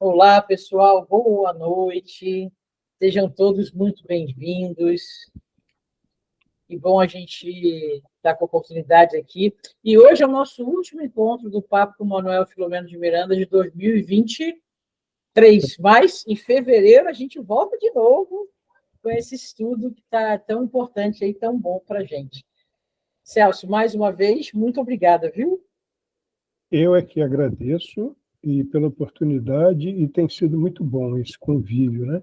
Olá, pessoal, boa noite. Sejam todos muito bem-vindos. Que bom a gente estar com a oportunidade aqui. E hoje é o nosso último encontro do Papo com Manuel Filomeno de Miranda de 2023. Mas em fevereiro a gente volta de novo com esse estudo que está tão importante e tão bom para a gente. Celso, mais uma vez, muito obrigada, viu? Eu é que agradeço e pela oportunidade, e tem sido muito bom esse convívio, né?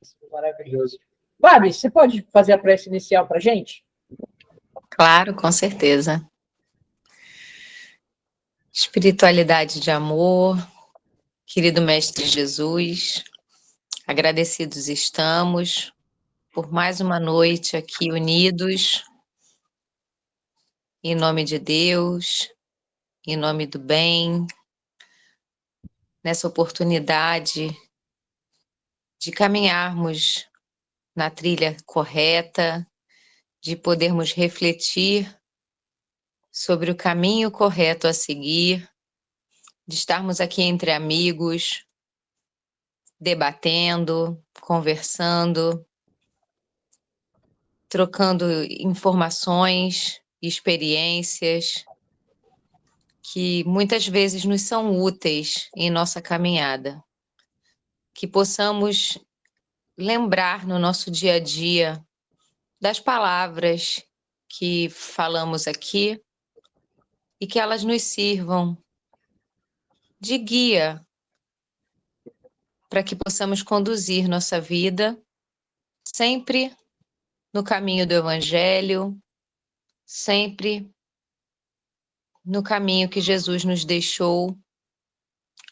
Isso foi maravilhoso. Babi, você pode fazer a prece inicial para a gente? Claro, com certeza. Espiritualidade de amor, querido Mestre Jesus, agradecidos estamos por mais uma noite aqui unidos, em nome de Deus, em nome do bem, nessa oportunidade de caminharmos na trilha correta, de podermos refletir sobre o caminho correto a seguir, de estarmos aqui entre amigos, debatendo, conversando, trocando informações, experiências que muitas vezes nos são úteis em nossa caminhada. Que possamos lembrar no nosso dia a dia das palavras que falamos aqui e que elas nos sirvam de guia para que possamos conduzir nossa vida sempre no caminho do Evangelho, sempre no caminho que Jesus nos deixou,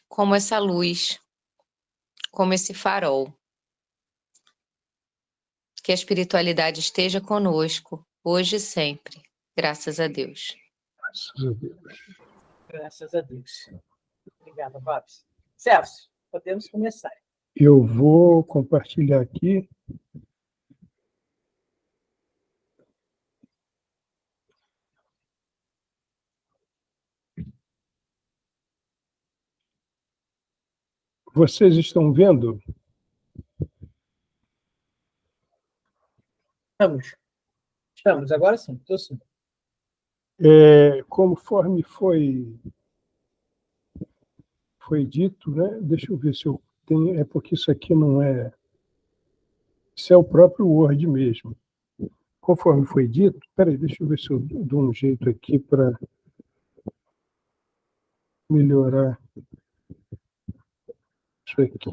como essa luz, como esse farol. Que a espiritualidade esteja conosco, hoje e sempre. Graças a Deus. Graças a Deus. Graças a Deus. Obrigada, Babs. Celso, podemos começar. Eu vou compartilhar aqui. Vocês estão vendo? Estamos, agora sim, estou sim. Conforme foi dito, né? Deixa eu ver se eu tenho. É porque isso aqui não é. Isso é o próprio Word mesmo. Conforme foi dito, peraí, deixa eu ver se eu dou um jeito aqui para melhorar isso aqui.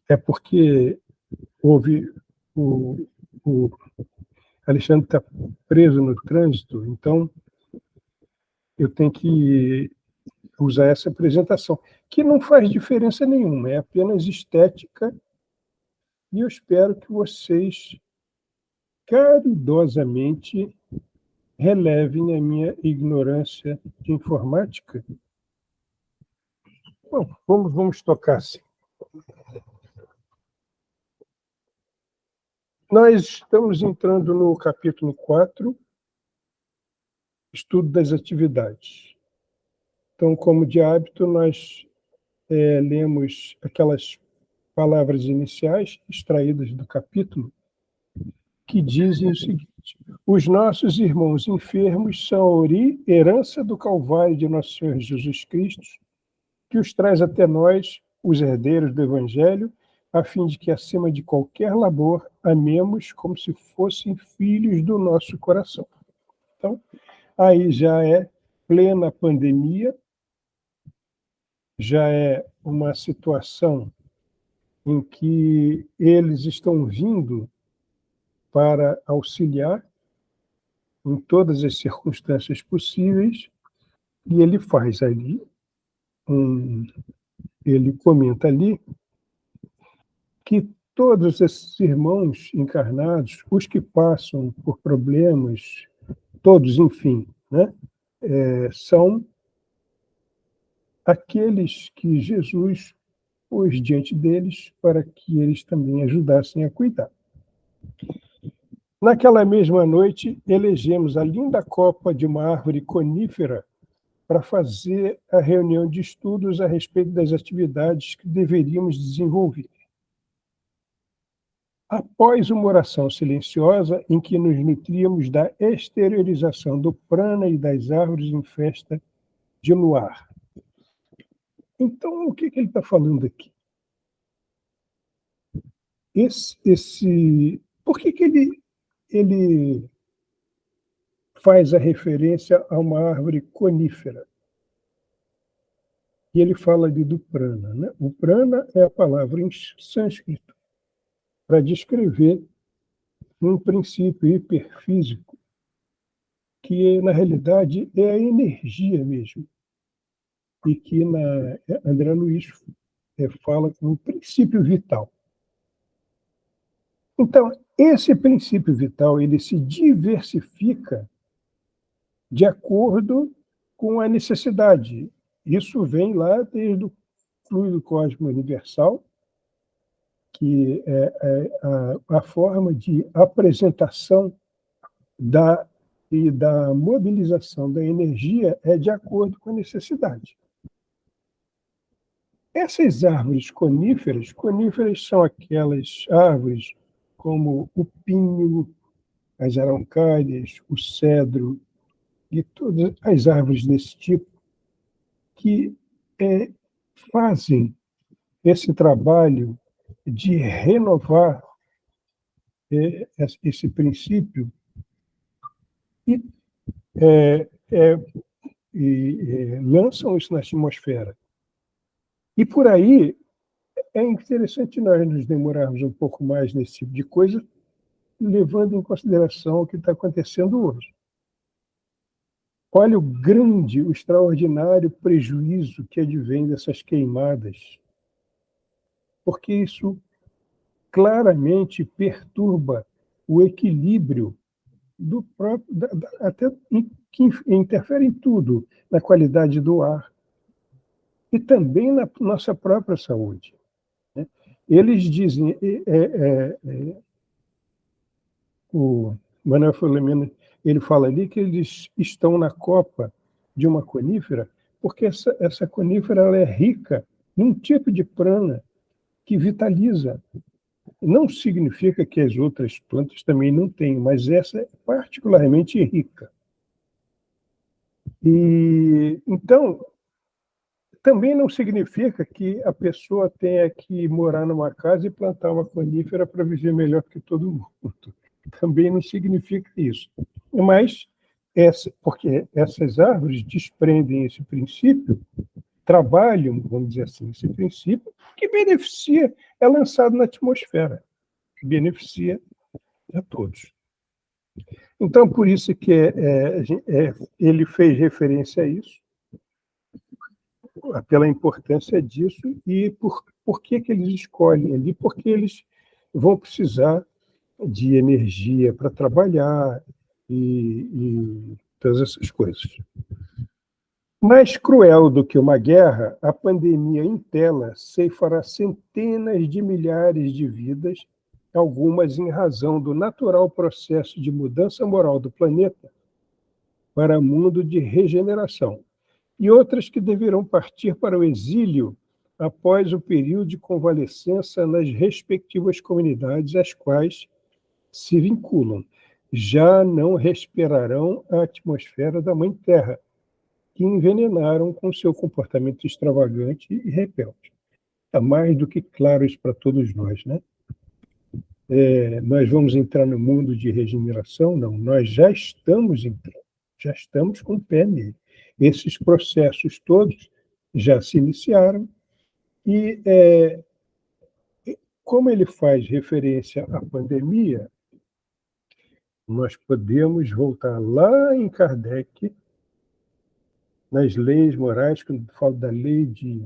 É porque houve o Alexandre está preso no trânsito, então eu tenho que usar essa apresentação, que não faz diferença nenhuma, é apenas estética, e eu espero que vocês caridosamente relevem a minha ignorância de informática. Bom, vamos tocar assim. Nós estamos entrando no capítulo 4, estudo das atividades. Então, como de hábito, nós lemos aquelas palavras iniciais extraídas do capítulo, que dizem o seguinte: os nossos irmãos enfermos são a herança do Calvário de nosso Senhor Jesus Cristo, que os traz até nós, os herdeiros do Evangelho, a fim de que, acima de qualquer labor, amemos como se fossem filhos do nosso coração. Então, aí já é plena pandemia, já é uma situação em que eles estão vindo para auxiliar em todas as circunstâncias possíveis, e ele faz ali, ele comenta ali, que todos esses irmãos encarnados, os que passam por problemas, todos, enfim, né, são aqueles que Jesus pôs diante deles para que eles também ajudassem a cuidar. Naquela mesma noite, elegemos a linda copa de uma árvore conífera para fazer a reunião de estudos a respeito das atividades que deveríamos desenvolver. Após uma oração silenciosa em que nos nutríamos da exteriorização do prana e das árvores em festa de luar. Então, o que ele está falando aqui? Por que ele faz a referência a uma árvore conífera? E ele fala ali do prana, né? O prana é a palavra em sânscrito para descrever um princípio hiperfísico que, na realidade, é a energia mesmo. E que André Luiz fala como princípio vital. Então, esse princípio vital ele se diversifica de acordo com a necessidade. Isso vem lá desde o fluido cósmico universal, que é a forma de apresentação e da mobilização da energia é de acordo com a necessidade. Essas árvores coníferas são aquelas árvores como o pinho, as araucárias, o cedro e todas as árvores desse tipo que fazem esse trabalho de renovar esse princípio e lançam isso na atmosfera. E por aí é interessante nós nos demorarmos um pouco mais nesse tipo de coisa, levando em consideração o que está acontecendo hoje. Olha o extraordinário prejuízo que advém dessas queimadas, porque isso claramente perturba o equilíbrio do próprio, até que interfere em tudo, na qualidade do ar e também na nossa própria saúde. Eles dizem, o Manuel Filomeno, ele fala ali que eles estão na copa de uma conífera, porque essa conífera ela é rica num tipo de prana que vitaliza. Não significa que as outras plantas também não têm, mas essa é particularmente rica. E então, também não significa que a pessoa tenha que morar numa casa e plantar uma conífera para viver melhor que todo mundo. Também não significa isso. Mas, porque essas árvores desprendem esse princípio, trabalham, vamos dizer assim, esse princípio, que beneficia, é lançado na atmosfera, que beneficia a todos. Então, por isso que ele fez referência a isso, pela importância disso e por que eles escolhem ali, porque eles vão precisar de energia para trabalhar e todas essas coisas. Mais cruel do que uma guerra, a pandemia em tela ceifará centenas de milhares de vidas, algumas em razão do natural processo de mudança moral do planeta para mundo de regeneração, e outras que deverão partir para o exílio após o período de convalescença nas respectivas comunidades às quais se vinculam. Já não respirarão a atmosfera da Mãe Terra, que envenenaram com seu comportamento extravagante e rebelde. Está mais do que claro isso para todos nós, né? Nós vamos entrar no mundo de regeneração? Não, nós já estamos entrando, já estamos com o pé nele. Esses processos todos já se iniciaram e, como ele faz referência à pandemia, nós podemos voltar lá em Kardec, nas leis morais, quando fala da lei de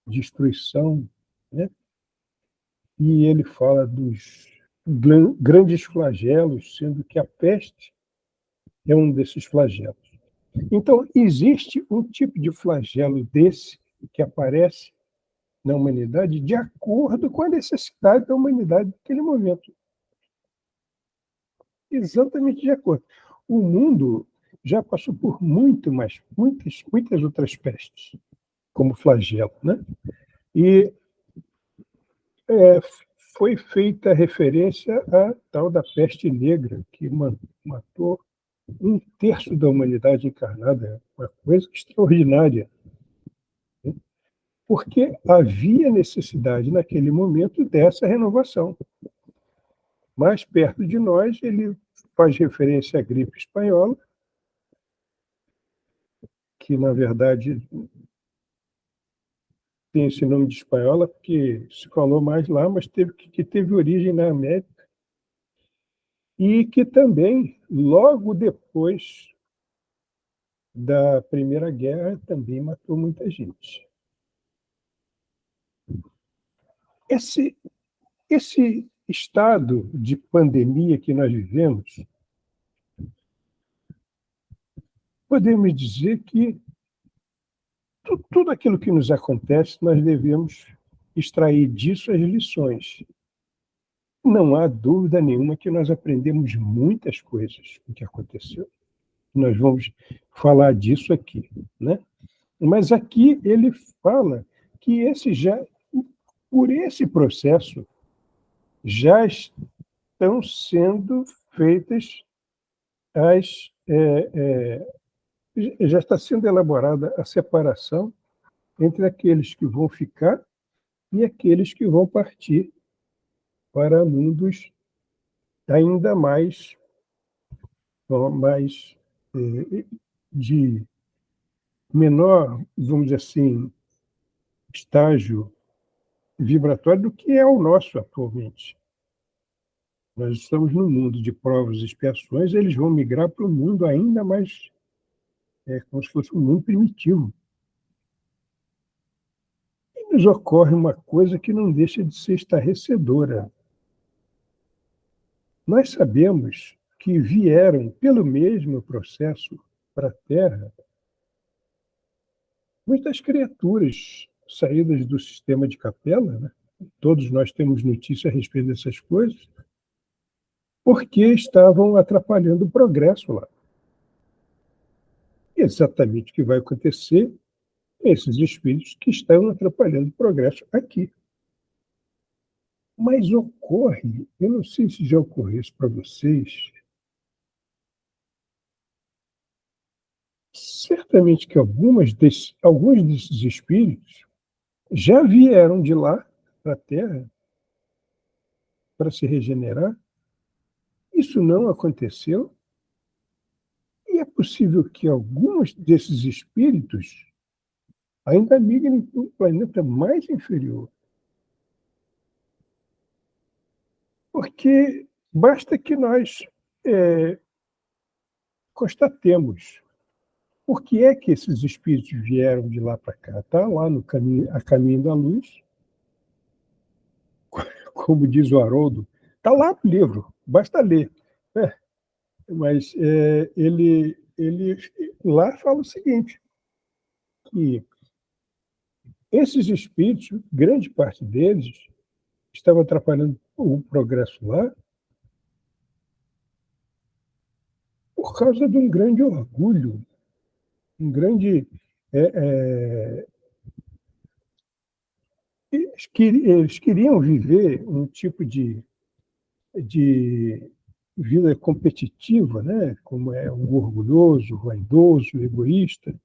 destruição, né? E ele fala dos grandes flagelos, sendo que a peste é um desses flagelos. Então, existe um tipo de flagelo desse que aparece na humanidade de acordo com a necessidade da humanidade naquele momento. Exatamente de acordo. O mundo já passou por muitas outras pestes, como flagelo, né? E foi feita referência à tal da peste negra, que matou 1/3 da humanidade encarnada, uma coisa extraordinária, né? Porque havia necessidade, naquele momento, dessa renovação. Mais perto de nós, ele faz referência à gripe espanhola, que, na verdade, tem esse nome de espanhola porque se falou mais lá, mas teve origem na América, e que também, logo depois da Primeira Guerra, também matou muita gente. Esse estado de pandemia que nós vivemos, podemos dizer que tudo aquilo que nos acontece, nós devemos extrair disso as lições. Não há dúvida nenhuma que nós aprendemos muitas coisas com o que aconteceu. Nós vamos falar disso aqui, né? Mas aqui ele fala que por esse processo, já estão sendo feitas já está sendo elaborada a separação entre aqueles que vão ficar e aqueles que vão partir para mundos ainda mais de menor, vamos dizer assim, estágio vibratório do que é o nosso atualmente. Nós estamos num mundo de provas e expiações, eles vão migrar para um mundo ainda mais, como se fosse um mundo primitivo. E nos ocorre uma coisa que não deixa de ser estarrecedora. Nós sabemos que vieram, pelo mesmo processo, para a Terra, muitas criaturas saídas do sistema de Capela, né? Todos nós temos notícia a respeito dessas coisas, porque estavam atrapalhando o progresso lá. Exatamente o que vai acontecer com esses espíritos que estão atrapalhando o progresso aqui. Mas ocorre, eu não sei se já ocorreu isso para vocês, certamente que alguns desses espíritos já vieram de lá para a Terra para se regenerar. Isso não aconteceu. E é possível que alguns desses espíritos ainda migrem para um planeta mais inferior. Porque basta que nós constatemos por que é que esses espíritos vieram de lá para cá. Está lá no caminho, a caminho da luz, como diz o Haroldo, está lá no livro, basta ler. Mas ele lá fala o seguinte, que esses espíritos, grande parte deles, estavam atrapalhando o progresso lá por causa de um grande orgulho, um grande... Eles queriam viver um tipo de vida competitiva, né? Como é um orgulhoso, vaidoso, egoísta.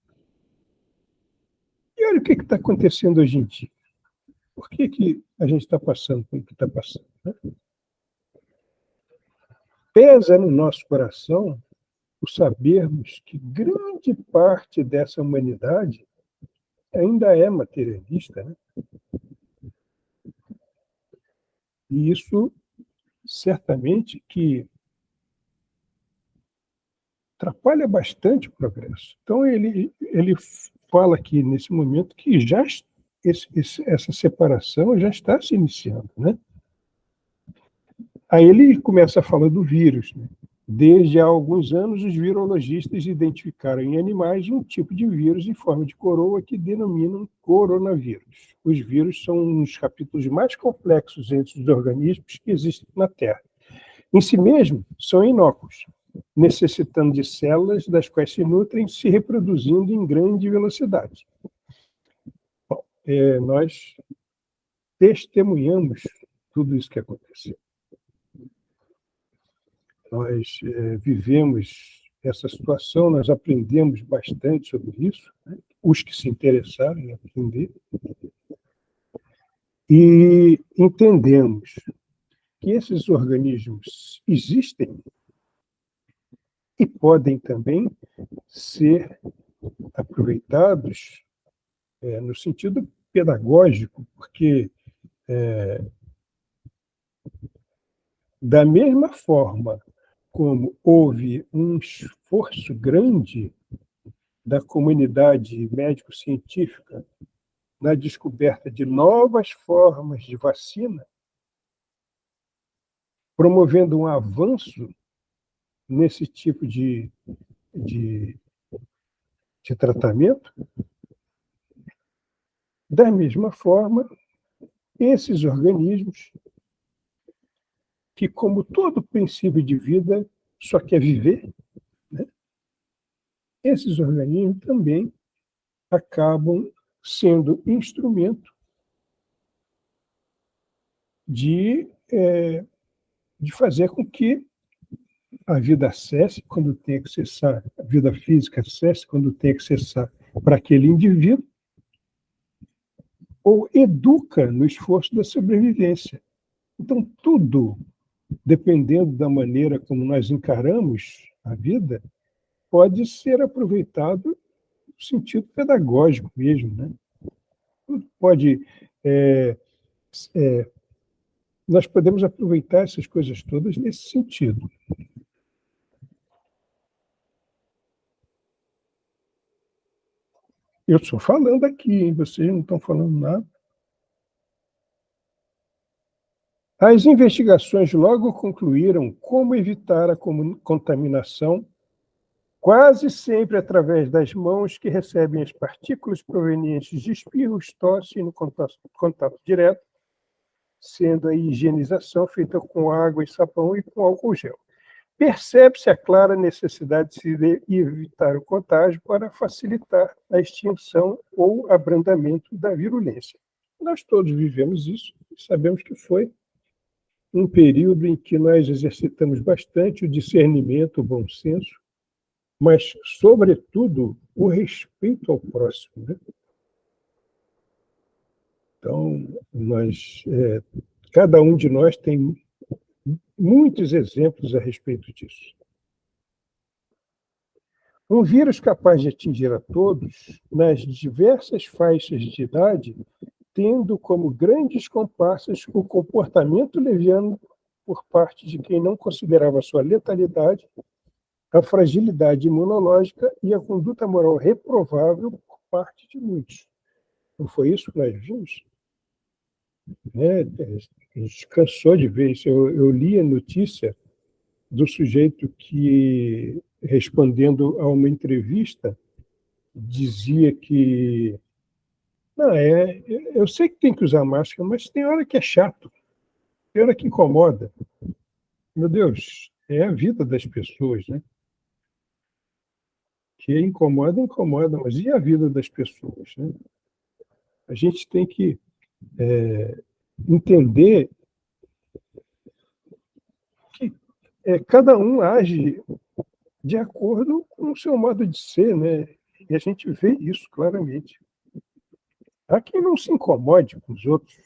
E olha o que está acontecendo hoje em dia. Por que a gente está passando pelo que está passando, né? Pesa no nosso coração o sabermos que grande parte dessa humanidade ainda é materialista, né? E isso, certamente, que atrapalha bastante o progresso. Então, ele fala aqui, nesse momento, que já essa separação já está se iniciando, né? Aí ele começa a falar do vírus, né? Desde há alguns anos, os virologistas identificaram em animais um tipo de vírus em forma de coroa que denominam coronavírus. Os vírus são um dos capítulos mais complexos entre os organismos que existem na Terra. Em si mesmo, são inócuos, necessitando de células das quais se nutrem, se reproduzindo em grande velocidade. Bom, nós testemunhamos tudo isso que aconteceu. Nós vivemos essa situação, nós aprendemos bastante sobre isso, né? Os que se interessaram em aprender, e entendemos que esses organismos existem e podem também ser aproveitados no sentido pedagógico, porque da mesma forma como houve um esforço grande da comunidade médico-científica na descoberta de novas formas de vacina, promovendo um avanço nesse tipo de tratamento, da mesma forma, esses organismos, que, como todo princípio de vida, só quer viver, né? Esses organismos também acabam sendo instrumento de fazer com que a vida cesse quando tem que cessar, a vida física cesse quando tem que cessar para aquele indivíduo, ou educa no esforço da sobrevivência. Então, tudo, dependendo da maneira como nós encaramos a vida, pode ser aproveitado no sentido pedagógico mesmo, né? Tudo pode... nós podemos aproveitar essas coisas todas nesse sentido. Eu estou falando aqui, hein? Vocês não estão falando nada. As investigações logo concluíram como evitar a contaminação, quase sempre através das mãos que recebem as partículas provenientes de espirros, tosse no contato direto, sendo a higienização feita com água e sabão e com álcool gel. Percebe-se a clara necessidade de se evitar o contágio para facilitar a extinção ou abrandamento da virulência. Nós todos vivemos isso e sabemos que foi um período em que nós exercitamos bastante o discernimento, o bom senso, mas, sobretudo, o respeito ao próximo, né? Então, cada um de nós tem muitos exemplos a respeito disso. Um vírus capaz de atingir a todos, nas diversas faixas de idade, tendo como grandes comparsas o comportamento leviano por parte de quem não considerava sua letalidade, a fragilidade imunológica e a conduta moral reprovável por parte de muitos. Não foi isso que nós vimos? A gente cansou de ver isso. Eu li a notícia do sujeito que, respondendo a uma entrevista, dizia que não, eu sei que tem que usar máscara, mas tem hora que é chato, tem hora que incomoda. Meu Deus, é a vida das pessoas, né? Que incomoda, incomoda, mas e a vida das pessoas, né? A gente tem que entender que cada um age de acordo com o seu modo de ser, né? E a gente vê isso claramente. Há quem não se incomode com os outros,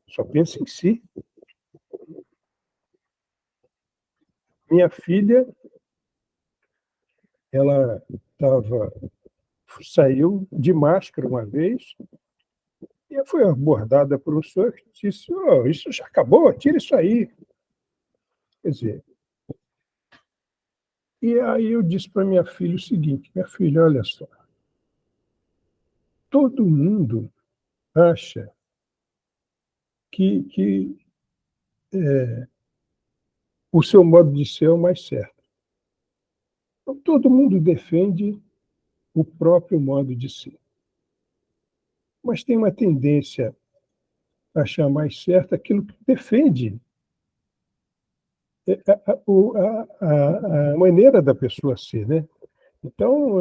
só pensa em si. Minha filha, ela saiu de máscara uma vez e foi abordada por um senhor que disse: "Oh, isso já acabou, tira isso aí." Quer dizer, e aí eu disse para minha filha o seguinte: minha filha, olha só, todo mundo acha que o seu modo de ser é o mais certo. Então, todo mundo defende o próprio modo de ser. Mas tem uma tendência a achar mais certo aquilo que defende a maneira da pessoa ser, né? Então,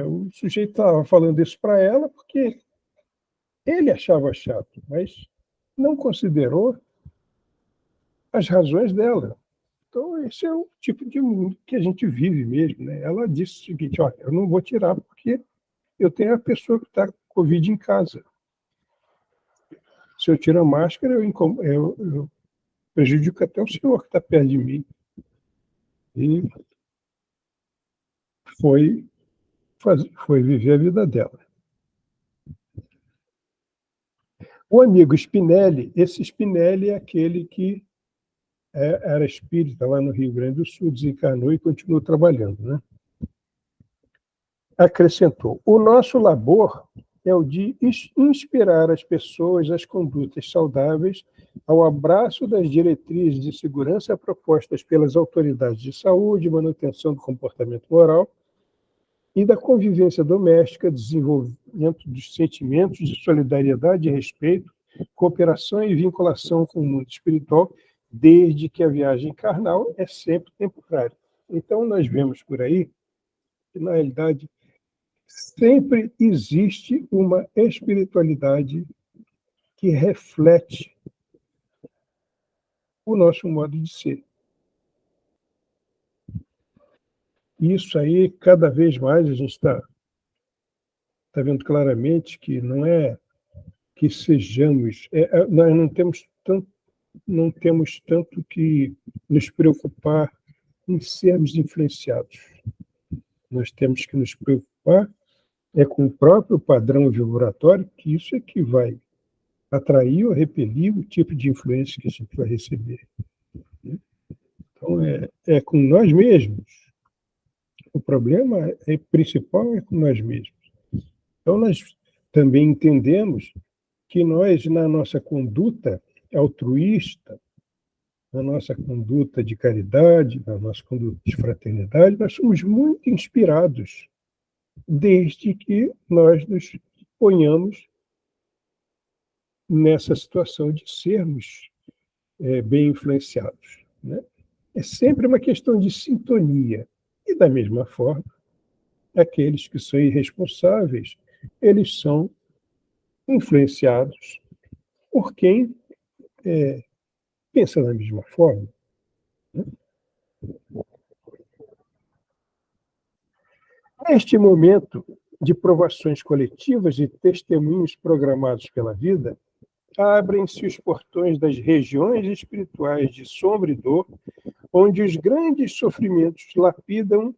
o sujeito estava falando isso para ela porque ele achava chato, mas não considerou as razões dela. Então, esse é o tipo de mundo que a gente vive mesmo, né? Ela disse o seguinte: olha, eu não vou tirar porque eu tenho a pessoa que está com Covid em casa. Se eu tiro a máscara, eu prejudico até o senhor que está perto de mim. E foi, foi viver a vida dela. O amigo Spinelli, esse Spinelli é aquele que era espírita lá no Rio Grande do Sul, desencarnou e continuou trabalhando, né? Acrescentou: o nosso labor é o de inspirar as pessoas às condutas saudáveis, ao abraço das diretrizes de segurança propostas pelas autoridades de saúde, manutenção do comportamento moral e da convivência doméstica, desenvolvimento dos sentimentos de solidariedade e respeito, cooperação e vinculação com o mundo espiritual, desde que a viagem carnal é sempre temporária. Então, nós vemos por aí que, na realidade, sempre existe uma espiritualidade que reflete o nosso modo de ser. Isso aí, cada vez mais, a gente está vendo claramente que não é que sejamos... nós não temos tanto que nos preocupar em sermos influenciados. Nós temos que nos preocupar com o próprio padrão vibratório, que isso é que vai atrair ou repelir o tipo de influência que a gente vai receber. Então, é com nós mesmos. O problema principal é com nós mesmos. Então, nós também entendemos que nós, na nossa conduta altruísta, na nossa conduta de caridade, na nossa conduta de fraternidade, nós somos muito inspirados, desde que nós nos ponhamos nessa situação de sermos bem influenciados, né? É sempre uma questão de sintonia. E, da mesma forma, aqueles que são irresponsáveis, eles são influenciados por quem pensa da mesma forma, né? Neste momento de provações coletivas e testemunhos programados pela vida, abrem-se os portões das regiões espirituais de sombra e dor, onde os grandes sofrimentos lapidam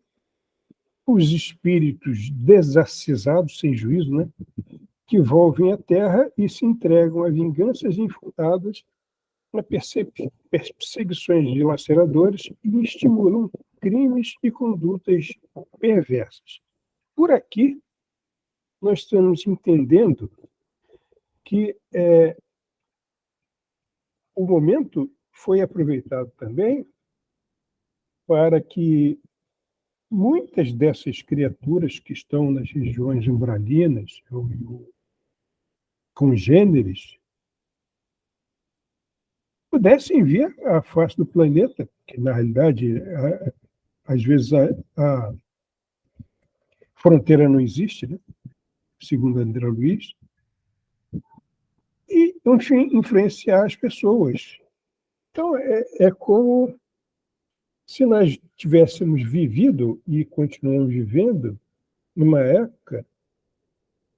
os espíritos desacisados, sem juízo, né, que volvem à Terra e se entregam a vinganças infundadas, a perseguições dilaceradoras e estimulam crimes e condutas perversas. Por aqui, nós estamos entendendo que o momento foi aproveitado também para que muitas dessas criaturas que estão nas regiões umbralinas, congêneres, pudessem vir à face do planeta, que na realidade, às vezes, a fronteira não existe, né? Segundo André Luiz, e, enfim, influenciar as pessoas. Então, é como se nós tivéssemos vivido e continuamos vivendo numa época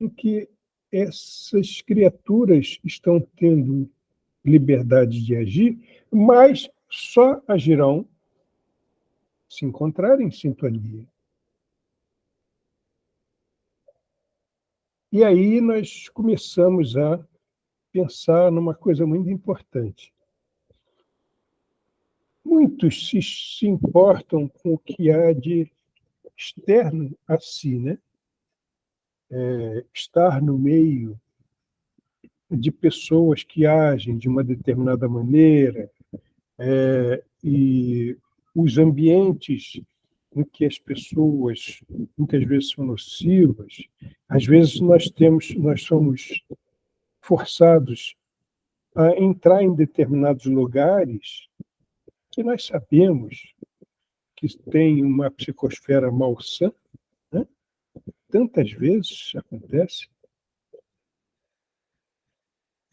em que essas criaturas estão tendo liberdade de agir, mas só agirão se encontrarem em sintonia. E aí nós começamos a pensar numa coisa muito importante. Muitos se importam com o que há de externo a si, né? Estar no meio de pessoas que agem de uma determinada maneira, e os ambientes em que as pessoas muitas vezes são nocivas, às vezes nós somos forçados a entrar em determinados lugares que nós sabemos que tem uma psicosfera malsã, né? Tantas vezes acontece,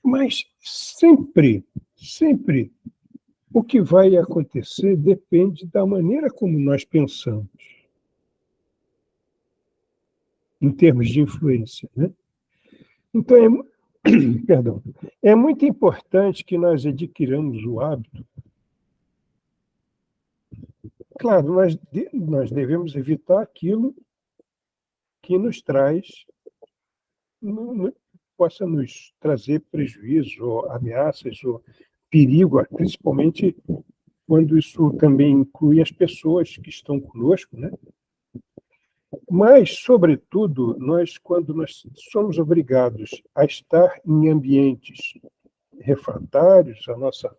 mas sempre o que vai acontecer depende da maneira como nós pensamos, em termos de influência, né? Então, perdão, é muito importante que nós adquiramos o hábito. Claro, nós devemos evitar aquilo que nos traz, possa nos trazer prejuízo, ou ameaças, ou perigo, principalmente quando isso também inclui as pessoas que estão conosco, né? Mas, sobretudo, quando nós somos obrigados a estar em ambientes refratários à nossa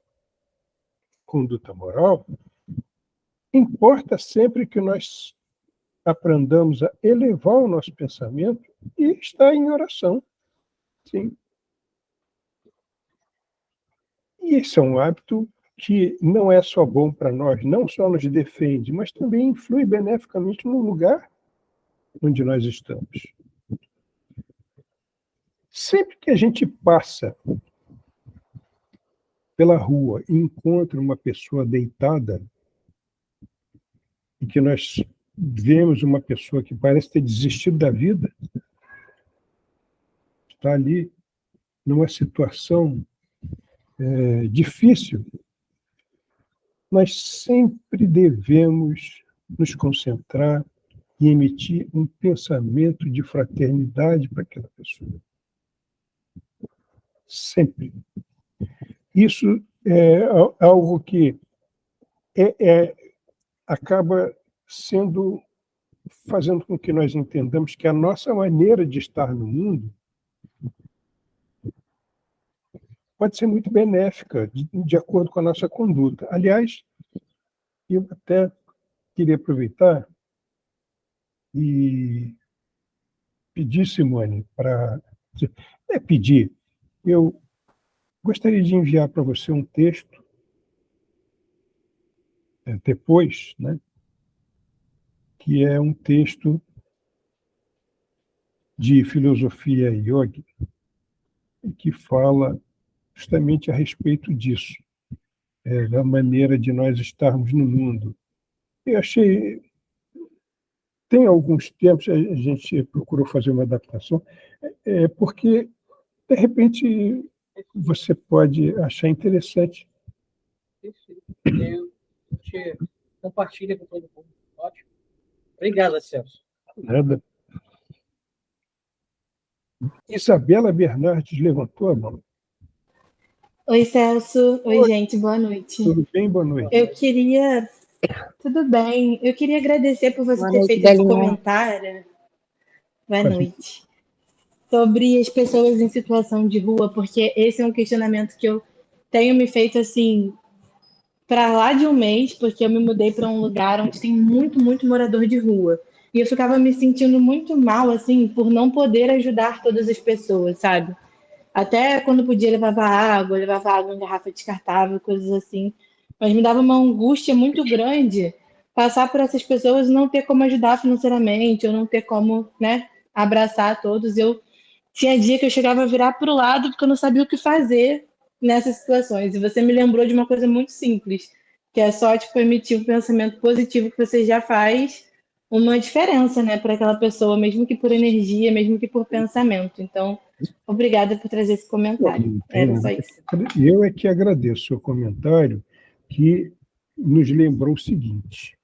conduta moral, importa sempre que nós aprendamos a elevar o nosso pensamento e estar em oração. Sim. E esse é um hábito que não é só bom para nós, não só nos defende, mas também influi beneficamente no lugar onde nós estamos. Sempre que a gente passa pela rua e encontra uma pessoa deitada, e que nós vemos uma pessoa que parece ter desistido da vida, está ali numa situação difícil, nós sempre devemos nos concentrar e emitir um pensamento de fraternidade para aquela pessoa. Sempre. Isso é algo que acaba fazendo com que nós entendamos que a nossa maneira de estar no mundo pode ser muito benéfica, de acordo com a nossa conduta. Aliás, eu até queria aproveitar e pedir, Simone, pedir. Eu gostaria de enviar para você um texto depois, né, que é um texto de filosofia yogi, que fala justamente a respeito disso, da maneira de nós estarmos no mundo. Eu achei... Tem alguns tempos a gente procurou fazer uma adaptação, porque, de repente, você pode achar interessante. Eu te compartilho com todo mundo. Ótimo. Obrigada, Celso. Nada. Isabela Bernardes levantou a mão. Oi, Celso. Oi, gente. Boa noite. Tudo bem? Boa noite. Tudo bem. Eu queria agradecer por você Boa ter noite, feito esse Belinha. comentário. Boa noite. Sobre as pessoas em situação de rua, porque esse é um questionamento que eu tenho me feito assim para lá de um mês, porque eu me mudei para um lugar onde tem muito morador de rua. E eu ficava me sentindo muito mal, assim, por não poder ajudar todas as pessoas, sabe? Até quando podia levava água em garrafa descartável, coisas assim. Mas me dava uma angústia muito grande passar por essas pessoas e não ter como ajudar financeiramente, ou não ter como, né, abraçar todos. Eu tinha dia que eu chegava a virar para o lado porque eu não sabia o que fazer nessas situações. E você me lembrou de uma coisa muito simples, que é só tipo, emitir um pensamento positivo que você já faz uma diferença, né, para aquela pessoa, mesmo que por energia, mesmo que por pensamento. Então, obrigada por trazer esse comentário. Era só isso. Eu é que agradeço o seu comentário, que nos lembrou o seguinte.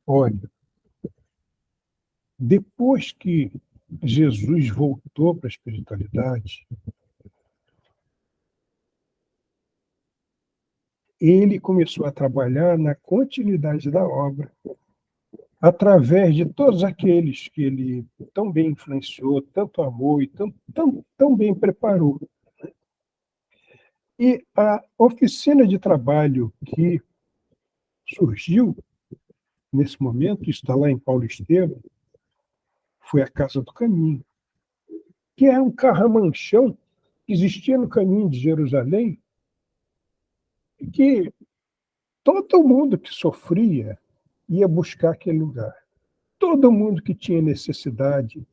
Olha, depois que Jesus voltou para a espiritualidade, ele começou a trabalhar na continuidade da obra, através de todos aqueles que ele tão bem influenciou, tanto amou e tão bem preparou. E a oficina de trabalho que surgiu nesse momento, está lá em Paulo Estevam, foi a Casa do Caminho, que é um carramanchão que existia no caminho de Jerusalém, que todo mundo que sofria ia buscar aquele lugar. Todo mundo que tinha necessidade,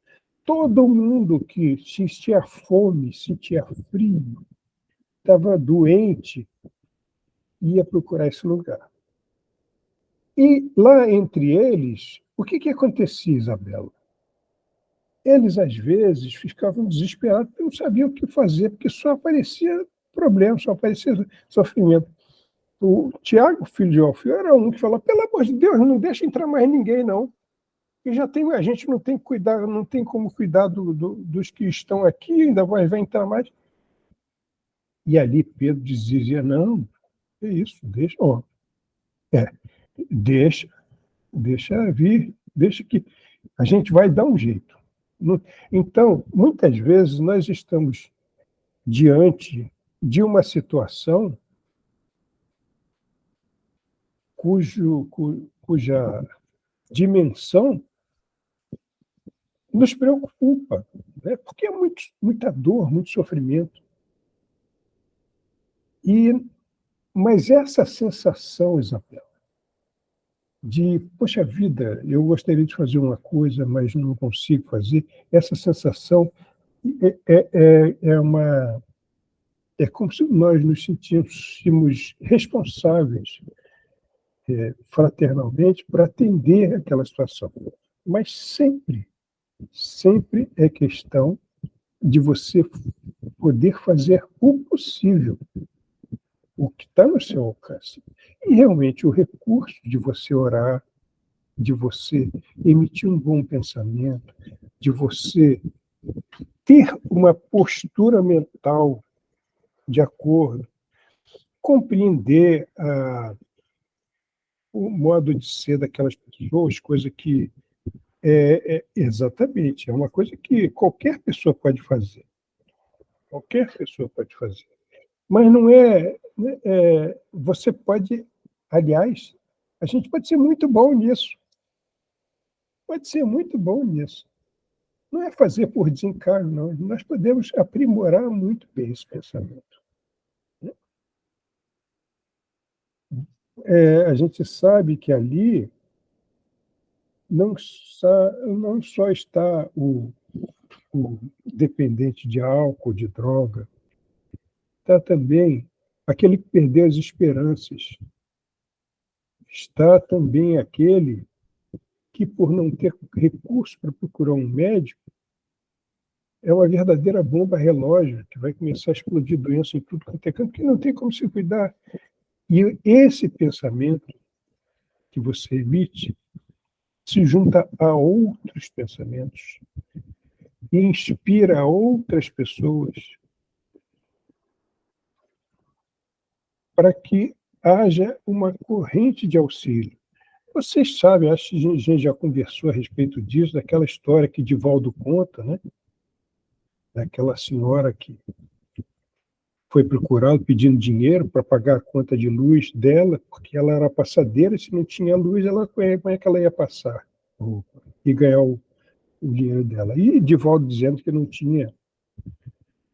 todo mundo que sentia fome, sentia frio, estava doente, ia procurar esse lugar. E lá entre eles, o que acontecia, Isabela? Eles, às vezes, ficavam desesperados porque não sabiam o que fazer, porque só aparecia problema, só aparecia sofrimento. O Tiago, filho de Alfio, era um que falou: pelo amor de Deus, não deixa entrar mais ninguém, não. E já tem, a gente não tem cuidar, não tem como cuidar dos que estão aqui, ainda vai entrar mais. E ali Pedro dizia: não, é isso, deixa, ó, deixa vir, deixa que a gente vai dar um jeito. Então, muitas vezes nós estamos diante de uma situação cuja dimensão nos preocupa, né? Porque é muita dor, muito sofrimento. Mas essa sensação, Isabel, de, poxa vida, eu gostaria de fazer uma coisa, mas não consigo fazer, essa sensação é como se nós nos sentíssemos responsáveis fraternalmente para atender aquela situação. Mas sempre é questão de você poder fazer o possível, o que está no seu alcance. E realmente o recurso de você orar, de você emitir um bom pensamento, de você ter uma postura mental de acordo, compreender o modo de ser daquelas pessoas, coisa que exatamente, é uma coisa que qualquer pessoa pode fazer. Qualquer pessoa pode fazer. Mas não você pode, aliás, a gente pode ser muito bom nisso. Pode ser muito bom nisso. Não é fazer por desencargo, não. Nós podemos aprimorar muito bem esse pensamento. A gente sabe que ali não só está o dependente de álcool, de droga, está também aquele que perdeu as esperanças. Está também aquele que, por não ter recurso para procurar um médico, é uma verdadeira bomba relógio, que vai começar a explodir doença em tudo quanto é canto, porque não tem como se cuidar. E esse pensamento que você emite se junta a outros pensamentos e inspira outras pessoas para que haja uma corrente de auxílio. Vocês sabem, acho que a gente já conversou a respeito disso, daquela história que Divaldo conta, né? Daquela senhora que foi procurada pedindo dinheiro para pagar a conta de luz dela, porque ela era passadeira, e se não tinha luz, como é que ela ia passar e ganhar o dinheiro dela? E Divaldo dizendo que não tinha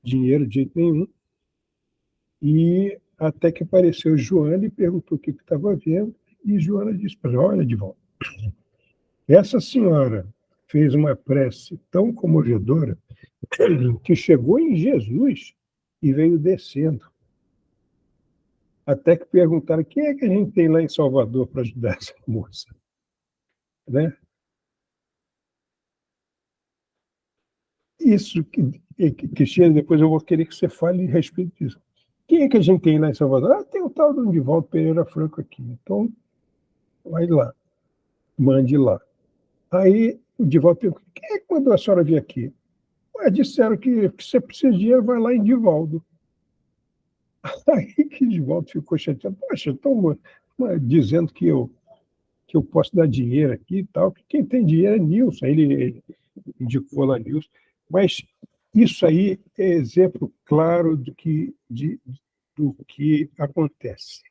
dinheiro de jeito nenhum. E até que apareceu Joana e perguntou o que estava vendo, e Joana disse para ela: olha, Divaldo, essa senhora fez uma prece tão comovedora que chegou em Jesus e veio descendo. Até que perguntaram: quem é que a gente tem lá em Salvador para ajudar essa moça? Né? Isso, Cristina, depois eu vou querer que você fale a respeito disso. Quem é que a gente tem lá em Salvador? Tem o tal do Divaldo Pereira Franco aqui. Então, vai lá, mande lá. Aí o Divaldo perguntou: quem é que mandou a senhora vir aqui? Disseram que você precisa de dinheiro, vai lá em Divaldo. Aí que Divaldo ficou chateado. Poxa, estão dizendo que eu posso dar dinheiro aqui e tal, que quem tem dinheiro é Nilson. Aí ele indicou lá Nilson. Mas isso aí é exemplo claro do que acontece.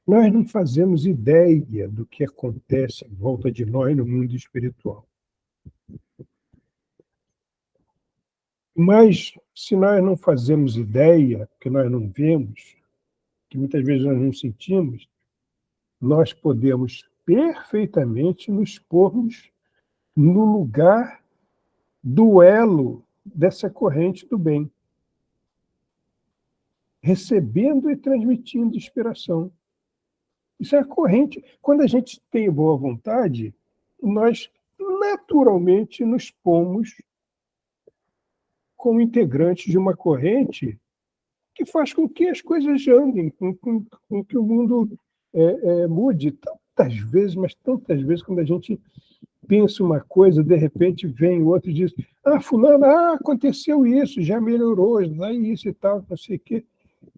Nós não fazemos ideia do que acontece em volta de nós no mundo espiritual. Mas, se nós não fazemos ideia, que nós não vemos, que muitas vezes nós não sentimos, nós podemos perfeitamente nos pormos no lugar do elo dessa corrente do bem, recebendo e transmitindo inspiração. Isso é a corrente. Quando a gente tem boa vontade, nós naturalmente nos pomos como integrantes de uma corrente que faz com que as coisas andem, com que o mundo mude. Tantas vezes, mas tantas vezes, quando a gente pensa uma coisa, de repente vem outro e diz: fulano, aconteceu isso, já melhorou, já isso e tal, não sei o quê.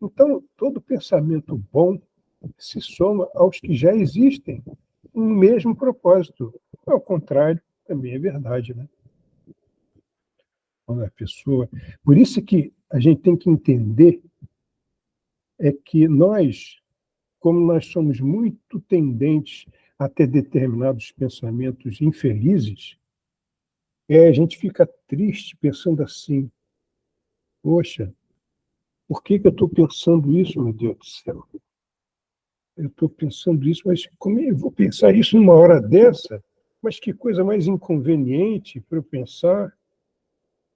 Então, todo pensamento bom se soma aos que já existem, um mesmo propósito. Ao contrário, também é verdade, né? Quando a pessoa... Por isso que a gente tem que entender que nós, como nós somos muito tendentes a ter determinados pensamentos infelizes, a gente fica triste pensando assim: poxa, por que eu estou pensando isso, meu Deus do céu? Eu estou pensando isso, mas como eu vou pensar isso numa hora dessa? Mas que coisa mais inconveniente para eu pensar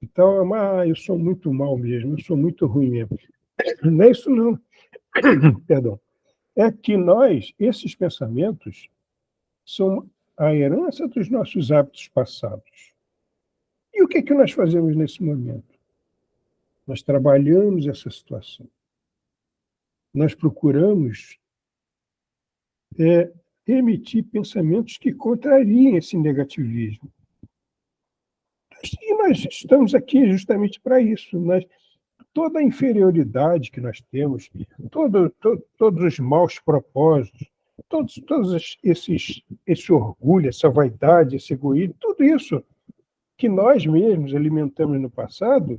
e tal. Eu sou muito mal mesmo, eu sou muito ruim mesmo. Não é isso, não. Perdão. É que esses pensamentos, são a herança dos nossos hábitos passados. E o que nós fazemos nesse momento? Nós trabalhamos essa situação. Nós procuramos emitir pensamentos que contrariem esse negativismo. E nós estamos aqui justamente para isso. Toda a inferioridade que nós temos, todos os maus propósitos, todos esse orgulho, essa vaidade, esse egoísmo, tudo isso que nós mesmos alimentamos no passado,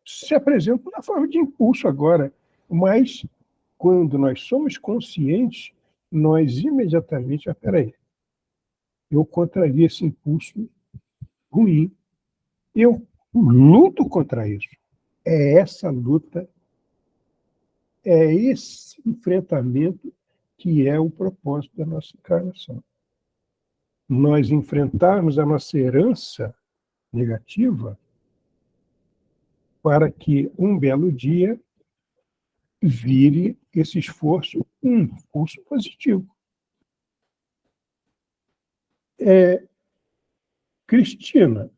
se apresenta na forma de impulso agora. Mas, quando nós somos conscientes, nós imediatamente... Peraí, eu contraria esse impulso ruim. Eu luto contra isso. É essa luta, é esse enfrentamento que é o propósito da nossa encarnação. Nós enfrentarmos a nossa herança negativa para que um belo dia vire esse esforço um impulso positivo. Cristina,